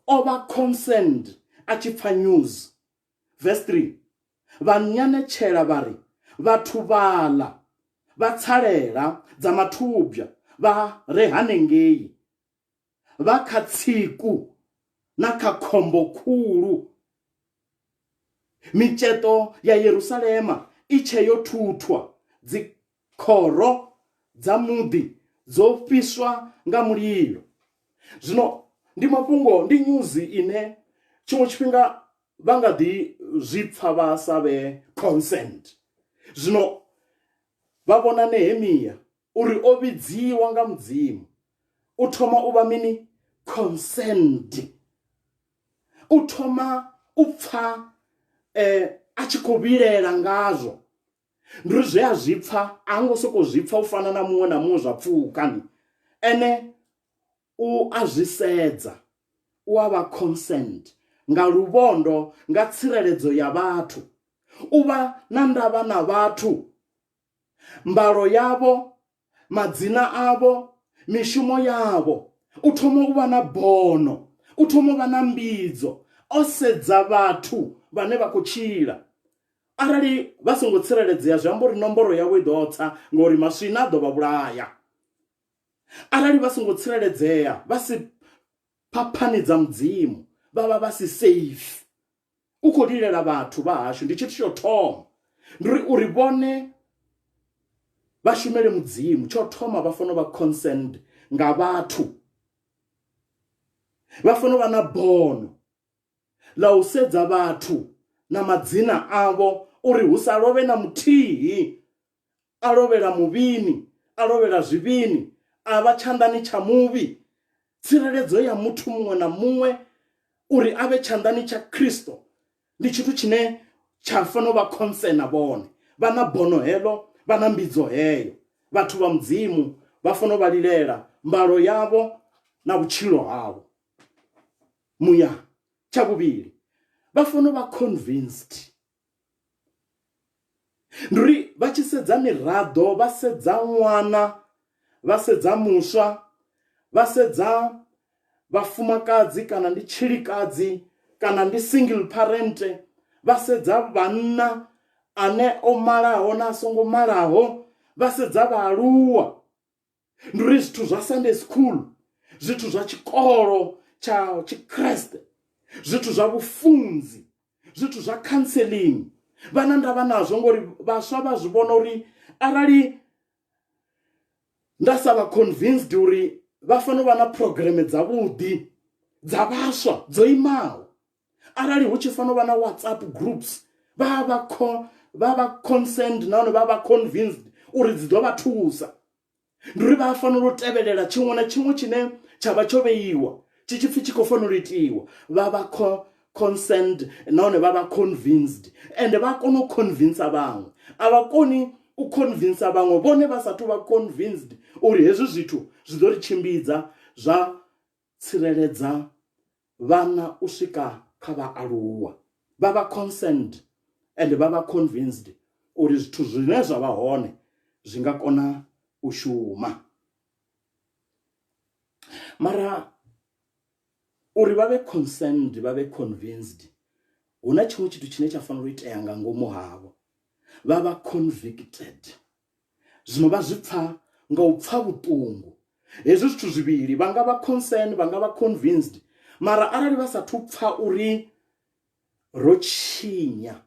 o vha concerned a tshi pfa news. Verse 3, vha nyanetshela vha ri vhathu vhaḽa vha tsalela dza mathubya vha re hanengei, vha kha tsiku na kha khombo khulu. Mitsheto ya Yerusalema i tshe yo thuthwa, dzi khoro dza muḓi dzo fhiswa nga mulilo. Zwino ndi mafhungo, ndi news ine tshiṅwe tshifhinga vha nga ḓi zwi pfa vha sa vhe consent. Zwino vha vhona Nehemia uri o vhidziwa nga Mudzimu, u thoma u vha mini? Consent. U thoma u pfa a tshi khou vhilela ngazwo. Ndi uri zwe a zwi pfa a ngo sokou zwi pfa u fana na muṅwe na muṅwe zwa pfukani. Ene a zwi sedza, u a vha consent nga luvhondo, nga tsireledzo ya vhathu, u vha na ndavha na vhathu, mbalo yavho, madzina avho, mishumo yavho. U thoma u vha na bono, u thoma u vha na mbidzo, o sedza vhathu vhane vha khou tshila. Arali vha songo tsireledzea zwi amba uri nomboro yavho i ḓo tsa ngori maswina a ḓo vha vhulaya. Arali vha songo tsireledzea, vha si phaphani dza Mudzimu, vha vha si safe. U khou lilela vhathu vha hashu, ndi tshithu tsho thoma. Ndi uri vhone vha shumele Mudzimu, tsho thoma vha fanela vha concerned nga vhathu. Vha fanela vha na bono la u sedza vhathu na madzina avho uri hu sa lovhe na muthihi a lovhela muvhini, a lovhela zwivhini, a vha tshanḓani tsha muvhi. Tsireledzo ya muthu muṅwe na muṅwe uri a vhe tshanḓani tsha Kristo ndi tshithu tshine tsha fanela vha concern vhone. Vha na bono heḽo, vha na mbidzo heyo. Vhathu vha Mudzimu vha fanela vha lilela mbalo yavho na vhutshilo havho. Muya, tsha vhuvhili, vha fanela vha convinced. Ndi uri vha tshi sedza miraḓo, vha sedza ṅwana, vha sedza muswa, vha sedza vhafumakadzi kana ndi tshilikadzi kana ndi single parent, vha sedza vhanna ane o malaho na songo malaho, vha sedza vhaaluwa, nduri zwithu zwa Sunday school, zwithu zwa tshikolo cha Chikriste, zwithu zwa vhufunzi, zwithu zwa counseling. Vana ndavha nazwo ngori vhaswa vha zwi vhona uri arali nda sa vha convinced uri vha fanela u vha na programe dzavhuḓi dza vhaswa dzo imaho, arali hu tshi fanela u vha na WhatsApp groups, vha vha concerned nahone vha vha convinced uri dzi ḓo vha thusa. Ndi uri vha fanela u tevhelela tshiṅwe na tshiṅwe tshine tsha vha tsho vheiwa tshi tshipfi tshi khou fanela u itiwa, vha vha concerned nahone vha vha convinced, and vha kona u convince vhaṅwe. A vha koni u convince vhaṅwe vhone vha sathu vha convinced uri hezwi zwithu zwi ḓo ri tshimbidza zwa tsireledza vhana u swika kha vhaaluwa. Vha vha concerned and vha vha convinced uri zwithu zwine zwa vha hone zwi nga kona u shuma. Mara uri vha vhe concerned, vha vhe convinced, huna tshiṅwe tshithu tshine tsha fanela u itea nga ngomu havho. Vha vha convicted, zwino vha zwi pfa nga u pfa vhuṱungu. Hezwi zwithu zwivhili, vha nga vha concerned, vha nga vha convinced, mara arali vha sathu pfa uri ro tshinya,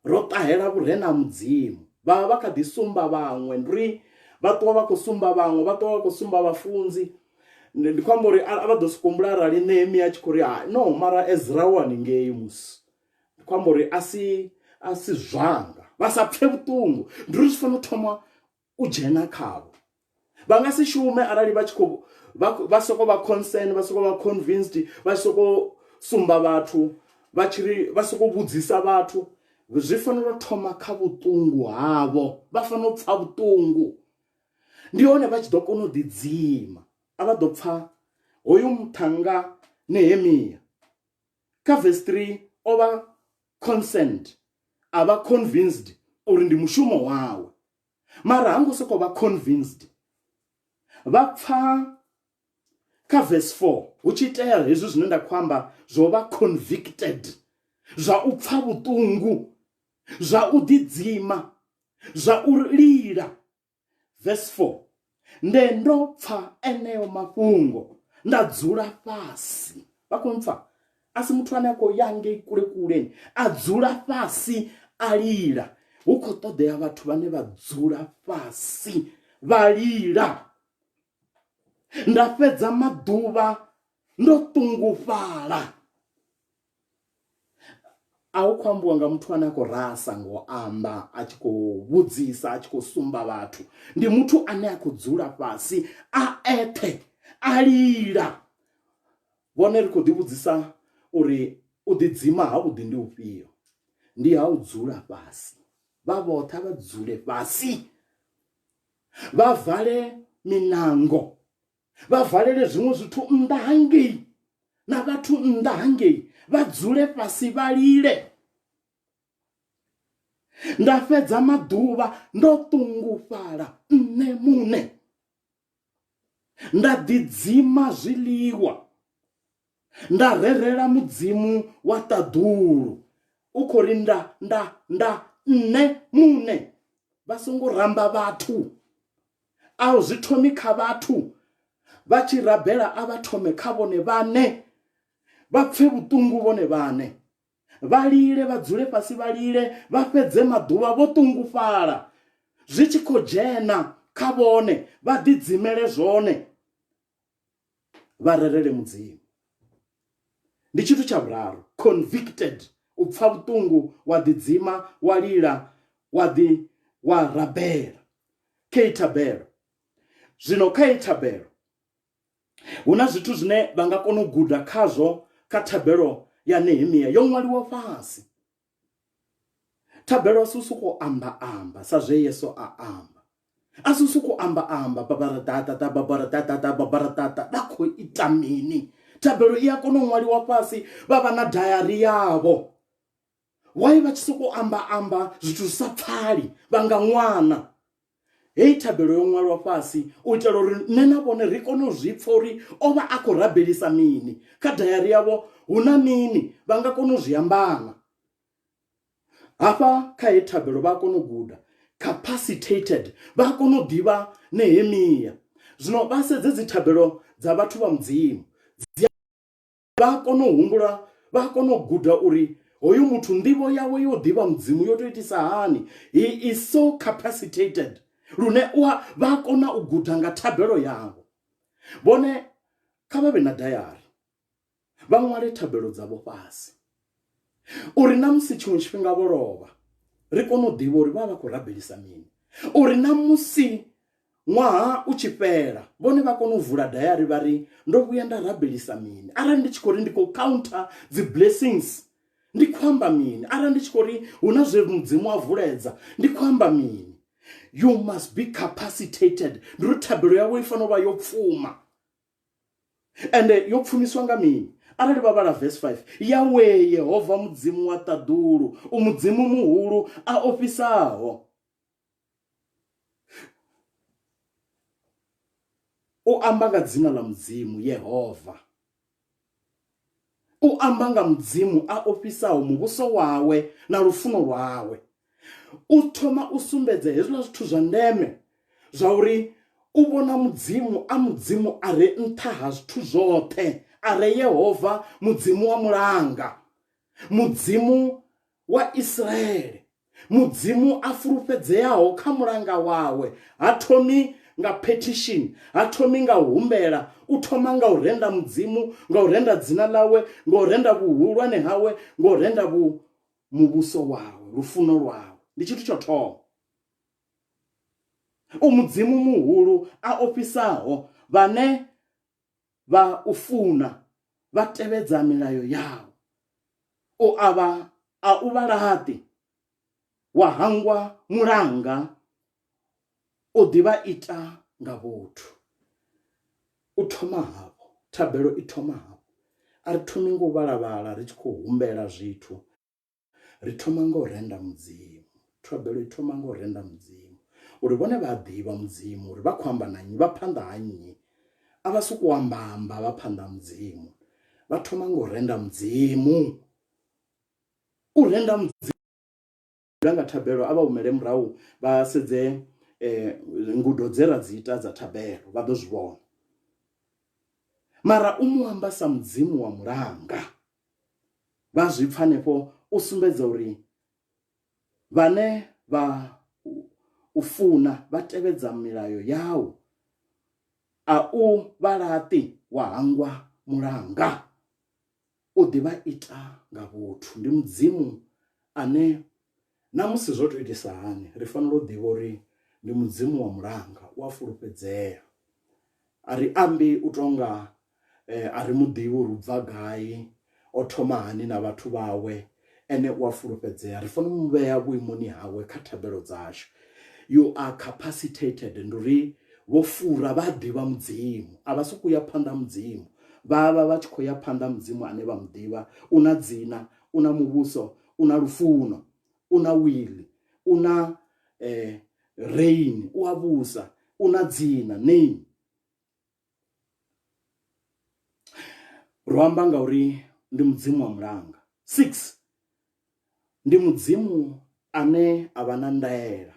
ro ṱahela vhure na mudzimu, vha vha kha ḓi sumba vhaṅwe. Nduri vha ṱuwa vha khou sumba vhaṅwe, vha ṱuwa vha khou sumba vhafunzi. Ndi khou amba uri a vha ḓo si kumbula arali Nehemia a tshi khou ri no, mara Ezra u haningei musi. Ndi khou amba uri a si zwanga, vha sa pfe vhuṱungu. Ndi uri zwi fanela u thoma u dzhena khavho. Vha nga si shume arali vha tshi khou vha soko vha concerned, vha soko vha convinced, vha soko sumba vhathu, vha soko vhudzisa vhathu. Zwi fanela u thoma kha vhuṱungu havho, vha fanela u pfa vhuṱungu. Ndi hone vha tshi ḓo kona u ḓidzima. A vha ḓo pfa hoyu muthannga Nehemia kha verse 3 o vha concerned, a vha convinced uri ndi mushumo wawe, mara hango soko vha convinced. Vha pfa kha verse 4 hu tshi itea hezwi zwine nda khou amba zwo vha convicted, zwa u pfa vhuṱungu, zwa u ḓidzima, zwa u lila. Verse 4, ndo pfa eneyo mafhungo nda dzula fhasi. Vha khou mpfa, a si muthu ane a khou ya ngei kule kule, a dzula fhasi a lila. Hu khou ṱoḓea vhathu vhane vha dzula fhasi vha lila. Nda fhedza maḓuvha ndo ṱungufhala. A hu khou ambiwa nga muthu ane a khou rasa ngo amba, a tshi khou vhudzisa, a tshi khou sumba vhathu. Ndi muthu ane a khou dzula fhasi a eṱhe a lila. Vhone ri khou ḓi vhudzisa uri u ḓidzima havhuḓi ndi ufhio. Ndi ha u dzula fhasi. Vha vhoṱhe vha dzule fhasi, vha vale minango, vha valele zwiṅwe zwithu nnḓa hangei na vhathu nnḓa hangei, vha dzule fhasi vha lile. Nda fhedza maḓuvha ndo ṱungufhala nṋe muṋe, nda ḓidzima zwiḽiwa, nda rerela mudzimu wa ṱaḓulu. U khou ri nda nṋe muṋe. Vha songo ramba vhathu, a zwi thomi kha vhathu. Vha tshi rabela a vha thome kha vhone vhaṋe, vha pfe vhuṱungu vhone vhaṋe, vha lile, vha dzule fhasi vha lile, vha fhedze maḓuvha vho ṱungufhala. Zwi tshi khou dzhena kha vhone, vha ḓidzimele zwone, vha rerele mudzimu. Ndi tshithu tsha vhuraru, convicted, u pfa vhuṱungu, wa ḓidzima, wa lila, wa rabela. Kha ithabelo, zwino kha ithabelo huna zwithu zwine vha nga kona u guda khazwo kha thabelo ya Nehemia yo ṅwaliwa fhasi. Thabelo a si sokou amba sa zwe Yesu a amba. A si sokou amba babaratata vha khou ita mini. Thabelo i a kona u ṅwaliwa fhasi, vha vha na dayari yavho. Why vha tshi sokou amba zwithu sa pfali vha nga ṅwana. Hei thabelo yo ṅwalwa fhasi u itela uri nṋe na vhone ri kone u zwi pfa uri o vha a khou rabelisa mini. Kha dayari yavho hu na mini, vha nga kona u zwi ambana. Hafha kha hei thabelo vha a kona u guda capacitated, vha a kona u ḓivha Nehemia Zwino vha sedze dzi thabelo dza vhathu vha mudzimu vha kona u humbula, vha kona u guda uri hoyu muthu nḓivho yawe yo ḓivha mudzimu yo to itisa hani. He is so capacitated lune vha kona u guda nga thabelo yavho. Vhone kha vha vhe na dayari, vha ṅwale thabelo dzavho fhasi uri na musi tshiṅwe tshifhinga vho lovha ri kone u ḓivha uri vha vha khou rabelisa mini, uri na musi ṅwaha u tshi fhela vhone vha kone u vula dayari vha ri ndo vhuya nda rabelisa mini. Arali ndi tshi khou ri ndi khou counter dzi blessings ndi khou amba mini, arali ndi tshi khou ri hu na zwe mudzimu a vuledza ndi khou amba mini. You must be capacitated. Ndi uri thabelo yawe i fanela u vha yo pfuma, ende yo pfumiswa nga mini. Arali vha vhala verse 5, Yawe Yehova mudzimu wa ṱaḓulu, u mudzimu muhulu a ofhisaho. U amba nga dzina ḽa mudzimu Yehova, u amba nga mudzimu a ofhisaho muvhuso wawe na lufuno lwawe. U thoma u sumbedza hezwiḽa zwithu zwa ndeme zwa uri u vhona mudzimu a mudzimu a re nṱha ha zwithu zwoṱhe, a re Yehova mudzimu wa mulanga, mudzimu wa Israele, mudzimu a fulufhedzeaho kha mulanga wawe. Ha thomi nga petition, ha thomi nga humbela, u thoma nga u renda mudzimu, nga u renda dzina ḽawe, nga u renda vhuhulwane hawe, nga u renda muvhuso wawe, lufuno lwawe. Ndi tshithu tsho thoma. U mudzimu muhulu a ofhisaho, vhane vha u funa vha tevhedza milayo yawo. U avha a u vha laṱi, wa hangwa mulanga, u ḓivha ita nga vhuthu. U thoma hafho, thabelo i thoma hafho. A ri thomi nga u vhala ri tshi khou humbela zwithu, ri thoma nga u renda mudzimu. Thabelo i thoma nga u renda mudzimu uri vhone vha ḓivha mudzimu uri vha khou amba na nnyi, vha phanḓa ha nnyi. A vha sokou amba vha phanḓa ha mudzimu, vha thoma nga u renda mudzimu. U renda mudzimu nga thabelo, a vha humele murahu vha sedze ngudo dze ra dzi ita dza thabelo, vha ḓo zwi vhona. Mara u mu amba sa mudzimu wa mulanga, vha zwi pfa hanefho u sumbedza uri vhane vha u funa vha tevhedza milayo yawu. A u vha laṱi, wa hangwa mulanga, u ḓivha ita nga vhuthu. Ndi mudzimu ane na musi zwo to itisa hani ri fanela u ḓivha uri ndi mudzimu wa mulanga, u a fulufhedzea. A ri ambi u tonga a ri muḓivhi uri u bva gai, o thoma hani na vhathu vhawe, ene u a fulufhedzea. Ri fanela u mu vhea vhuimoni hawe kha thabelo dzashu. You are capacitated. Ndi uri vho fura vha ḓivha mudzimu, a vha sokou ya phanḓa mudzimu, vha vha tshi khou ya phanḓa mudzimu ane vha muḓivha. U na dzina, u na muvhuso, u na lufuno, u na wili, u na reign, u a vhusa, u na dzina, name. Ro amba nga uri ndi mudzimu wa mulanga. 6, ndi mudzimu ane a vha na ndaela,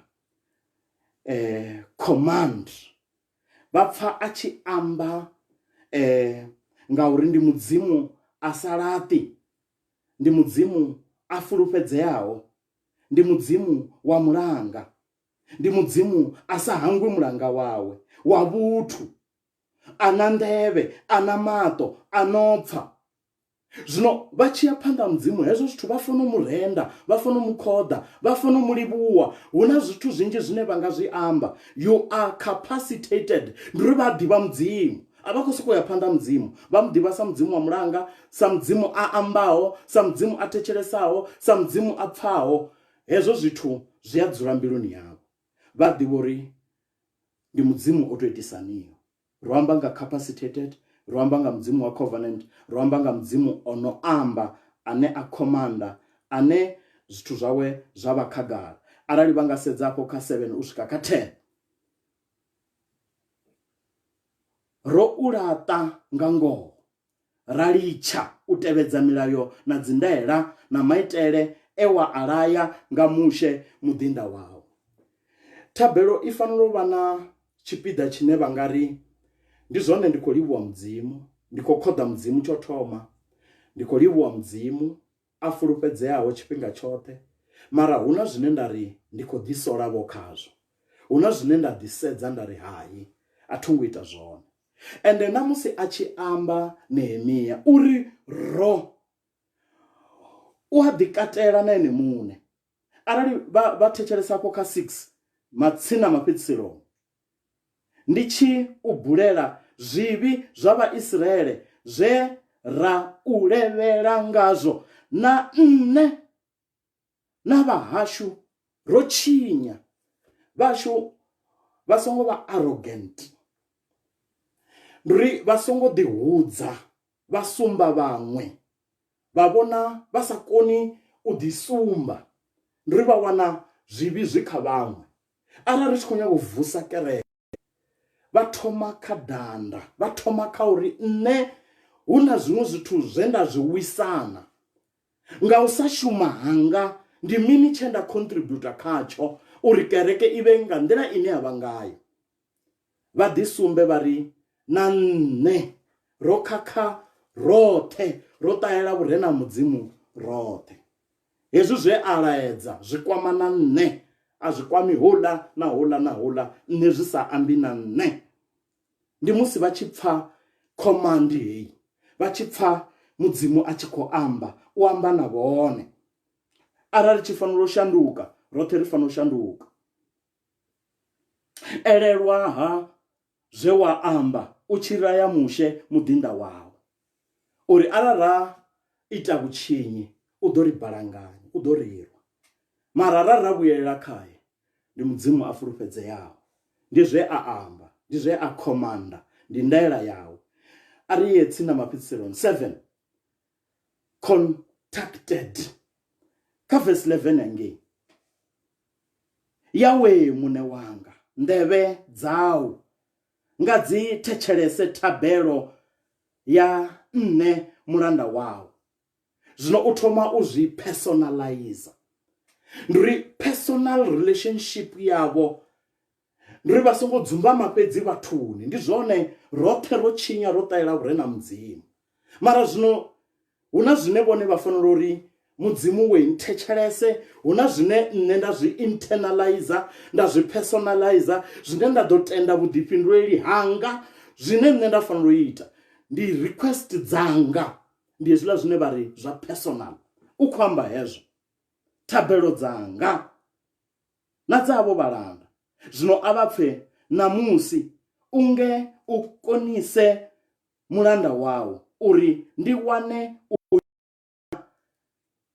command. Vha pfa a tshi amba nga uri ndi mudzimu a sa laṱi, ndi mudzimu a fulufhedzeaho, ndi mudzimu wa mulanga, ndi mudzimu a sa hangwi mulanga wawe, wa vhuthu, a na nḓevhe, a na maṱo, a no pfa. Zwino vha tshi ya phanḓa mudzimu, hezwo zwithu vha fanela u mu renda, vha fanela u mu khoḓa, vha fanela u mu livhuwa. Hu na zwithu zwinzhi zwine vha nga zwi amba. You are capacitated. Ndi uri vha ḓivha mudzimu, a vha khou sokou ya phanḓa mudzimu, vha mu ḓivha sa mudzimu wa mulanga, sa mudzimu a ambaho, sa mudzimu a thetshelessaho, sa mudzimu a pfaho. Hezwo zwithu zwi a dzula mbiluni yavho. Vha ḓivha uri ndi mudzimu o to itisaniho. Ro amba nga capacitated, ro amba nga mudzimu wa covenant, ro amba nga mudzimu ono amba, ane a commanda, ane zwithu zwawe zwa vha khagala. Arali vha nga sedza afho kha 7 u swika kha 10, ro u laṱa nga ngoho, ra litsha u tevhedza milayo na dzi ndaela na maitele e wa alaya nga mushe muḓinda wawo. Thabelo i fanela u vha na tshipiḓa tshine vha nga ri ndi zwone ndi khou livhuwa mudzimu, ndi khou khoḓa mudzimu tsho thoma, ndi khou livhuwa mudzimu a fulufhedzeaho tshifhinga tshoṱhe. Mara huna zwine nda ri ndi khou ḓisola vho khazwo, huna zwine nda ḓi sedza nda ri hayi a thi ngo ita zwone. Ende na musi a tshi amba Nehemia uri u a ḓi katela na ene muṋe. Arali vha thetshelesa afho kha 6 matsina mafhedziselo, ndi tshi u bulela zwivhi zwa Vhaisraele zwe ra u levhela ngazwo na nne na vhahashu ro tshinya. Vhashu vha songo vha arrogant, nduri vha songo ḓi hudza vha sumba vhaṅwe, vha vhona vha sa koni u ḓi sumba, nduri vha wana zwivhi zwi kha vhaṅwe. Arali ri tshi khou nyaga u vusa kereke, vha thoma kha danda, vha thoma kha uri nne hu na zwiṅwe zwithu zwe nda zwi wisana nga u sa shuma hanga, ndi mini tshe nda contributor khatsho uri kereke ive nga nḓila ine ya vha ngayo. Vha ḓi sumbe vha ri na nne ro khakha roṱhe, ro ṱahela vhure na mudzimu roṱhe. Hezwi zwe a laedza zwi kwama na nne, a zwi kwami houḽa na houḽa na houḽa, nne zwi sa ambi na nne. Ndi musi vha tshi pfa command heyi, vha tshi pfa mudzimu a tshi khou amba, u amba na vhone. Arali tshi fanela u shanduka, roṱhe ri fanela u shanduka. Elelwa ha zwe wa amba u tshi raya mushe muḓinḓa wawe, uri arali ra ita vhutshinyi u ḓo ri balanganya, u ḓo rirwa. Mara ra vhuyelela khaye, ndi mudzimu a fulufhedzeaho, ndi zwe a amba, ndi zwe a commanda, ndi ndaela yawe. A ri ye tsini na mafhedziselo 7 contacted kha verse 11 hangei. Yawe muṋe wanga, nḓevhe dzau nga dzi thetshelese thabelo ya nne mulanda wawe. Zwino u thoma u zwi personalize, nduri personal relationship yavho, nduri vha songo dzumbama fhedzi vhathuni. Ndi zwone roṱhe ro tshinya ro ṱahela vhure na mudzimu, mara zwino huna zwine vhone vha fanela uri mudzimu we nthetshelese, huna zwine nne nda zwi internalize, nda zwi personalize, zwine nda ḓo tenda vhuḓifhinduleli hanga, zwine nne nda fanela u ita, ndi request dzanga, ndi hezwiḽa zwine vha ri zwa personal. U khou amba hezwo, thabelo dzanga na dzavho vhalanda. Zwino a vha pfe namusi unge u konise mulanda wawo uri ndi wane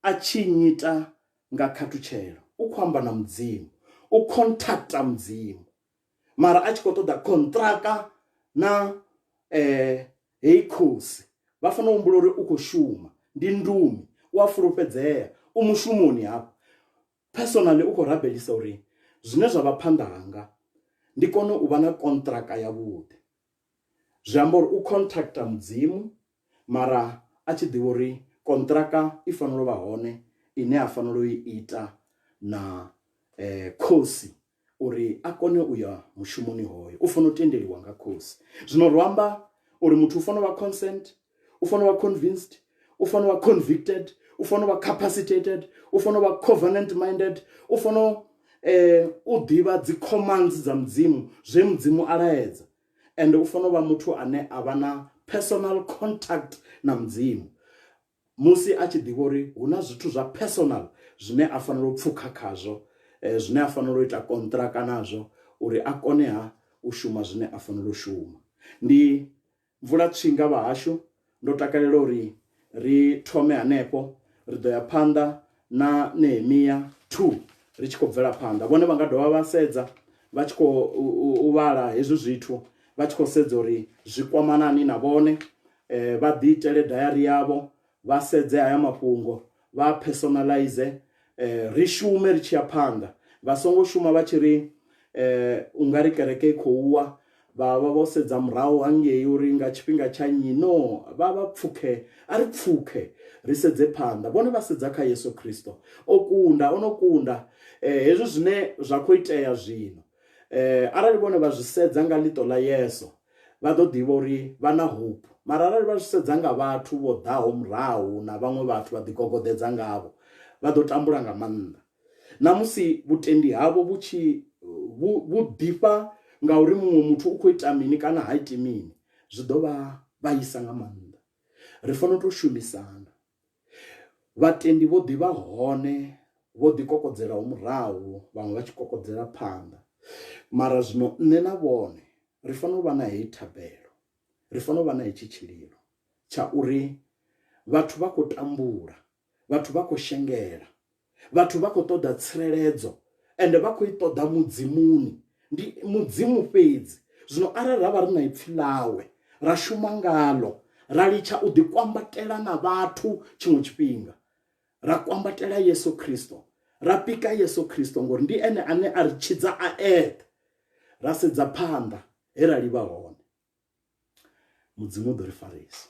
a tshi nyita nga khathutshelo. U khou amba na mudzimu, u contacta mudzimu, mara a tshi khou ṱoḓa kontraka na heyi khosi. Vha fanela u humbula uri u khou shuma, ndi ndumi, u a fulufhedzea, u mushumoni hafha. Personally u khou rabelisa uri zwine zwa vha phanḓa hanga ndi kone u vha na kontraka yavhuḓi. Zwi amba uri u contacta mudzimu, mara a tshi ḓivha uri kontraka i fanela u vha hone ine a fanela u i ita na khosi uri a kone u ya mushumoni hoyo. U fanela u tendeliwa nga khosi. Zwino ro amba uri muthu u fanela u vha consent, u fanela u vha convinced, u fanela u vha convicted, u fanela u vha capacitated, u fanela u vha covenant minded, u fanela u ḓivha dzi commands dza mudzimu, zwe mudzimu a laedza. And u fanela u vha muthu ane a vha na personal contact na mudzimu, musi a tshi ḓivha uri hu na zwithu zwa personal zwine a fanela u pfukha khazwo, zwine a fanela u ita kontraka nazwo, uri a kone ha u shuma zwine a fanela u shuma. Ndi mvula tshinga vhahashu, ndo takalela uri ri thome hanefho, ri ḓo ya phanḓa na Nehemia 2 ri tshi khou bvela phanḓa. Vhone vha nga dovha vha sedza vha tshi khou vhala hezwi zwithu, vha tshi khou sedza uri zwi kwamanani na vhone, vha ḓi itele dayari yavho, vha sedze haya mafhungo, vha personalize, ri shume ri tshi ya phanḓa. Vha songo shuma vha tshi ri u nga ri kereke i khou wa, vha vha vho sedza murahu hangei uri nga tshifhinga tsha nnyi. No, vha pfukhe, a ri pfukhe ri sedze phanḓa. Vhone vha sedza kha Yesu Kristo, o kunda, ono kunda hezwi zwine zwa khou itea zwino. Arali vhone vha zwi sedza nga ḽiṱo ḽa Yesu, vha ḓo ḓivha uri vha na hope. Mara arali vha sedza nga vhathu vho ḓaho murahu na vhaṅwe vhathu vha ḓi gogodedza ngavho, vha ḓo tambula nga maanḓa. Na musi vhutendi havho vhu ḓifha ngauri muṅwe muthu u khou ita mini kana ha iti mini, zwi ḓo vha vhaisa nga maanḓa. Ri fanela u tou shumisana. Vhatendi vho ḓivha hone, vho ḓi kokodzelaho murahu, vhaṅwe vha tshi kokodzela phanḓa. Mara zwino nṋe na vhone ri fanela u vha na heyi thabelo, ri fanela u vha na hetshi tshililo tsha uri vhathu vha khou tambula, vhathu vha khou shengela, vhathu vha khou ṱoḓa tsireledzo, ende vha khou i ṱoḓa mudzimuni. Ndi mudzimu fhedzi. Zwino arali ra vha ri na ipfhi ḽawe, ra shuma ngalo, ra litsha u ḓi kwambatela na vhathu tshiṅwe tshifhinga, ra kwambatela Yesu Kristo, ra pika Yesu Kristo ngori ndi ene ane a ri tshidza a eṱhe, ra sedza phanḓa he ra livha hone. Mudzimu ḓo ri farisa.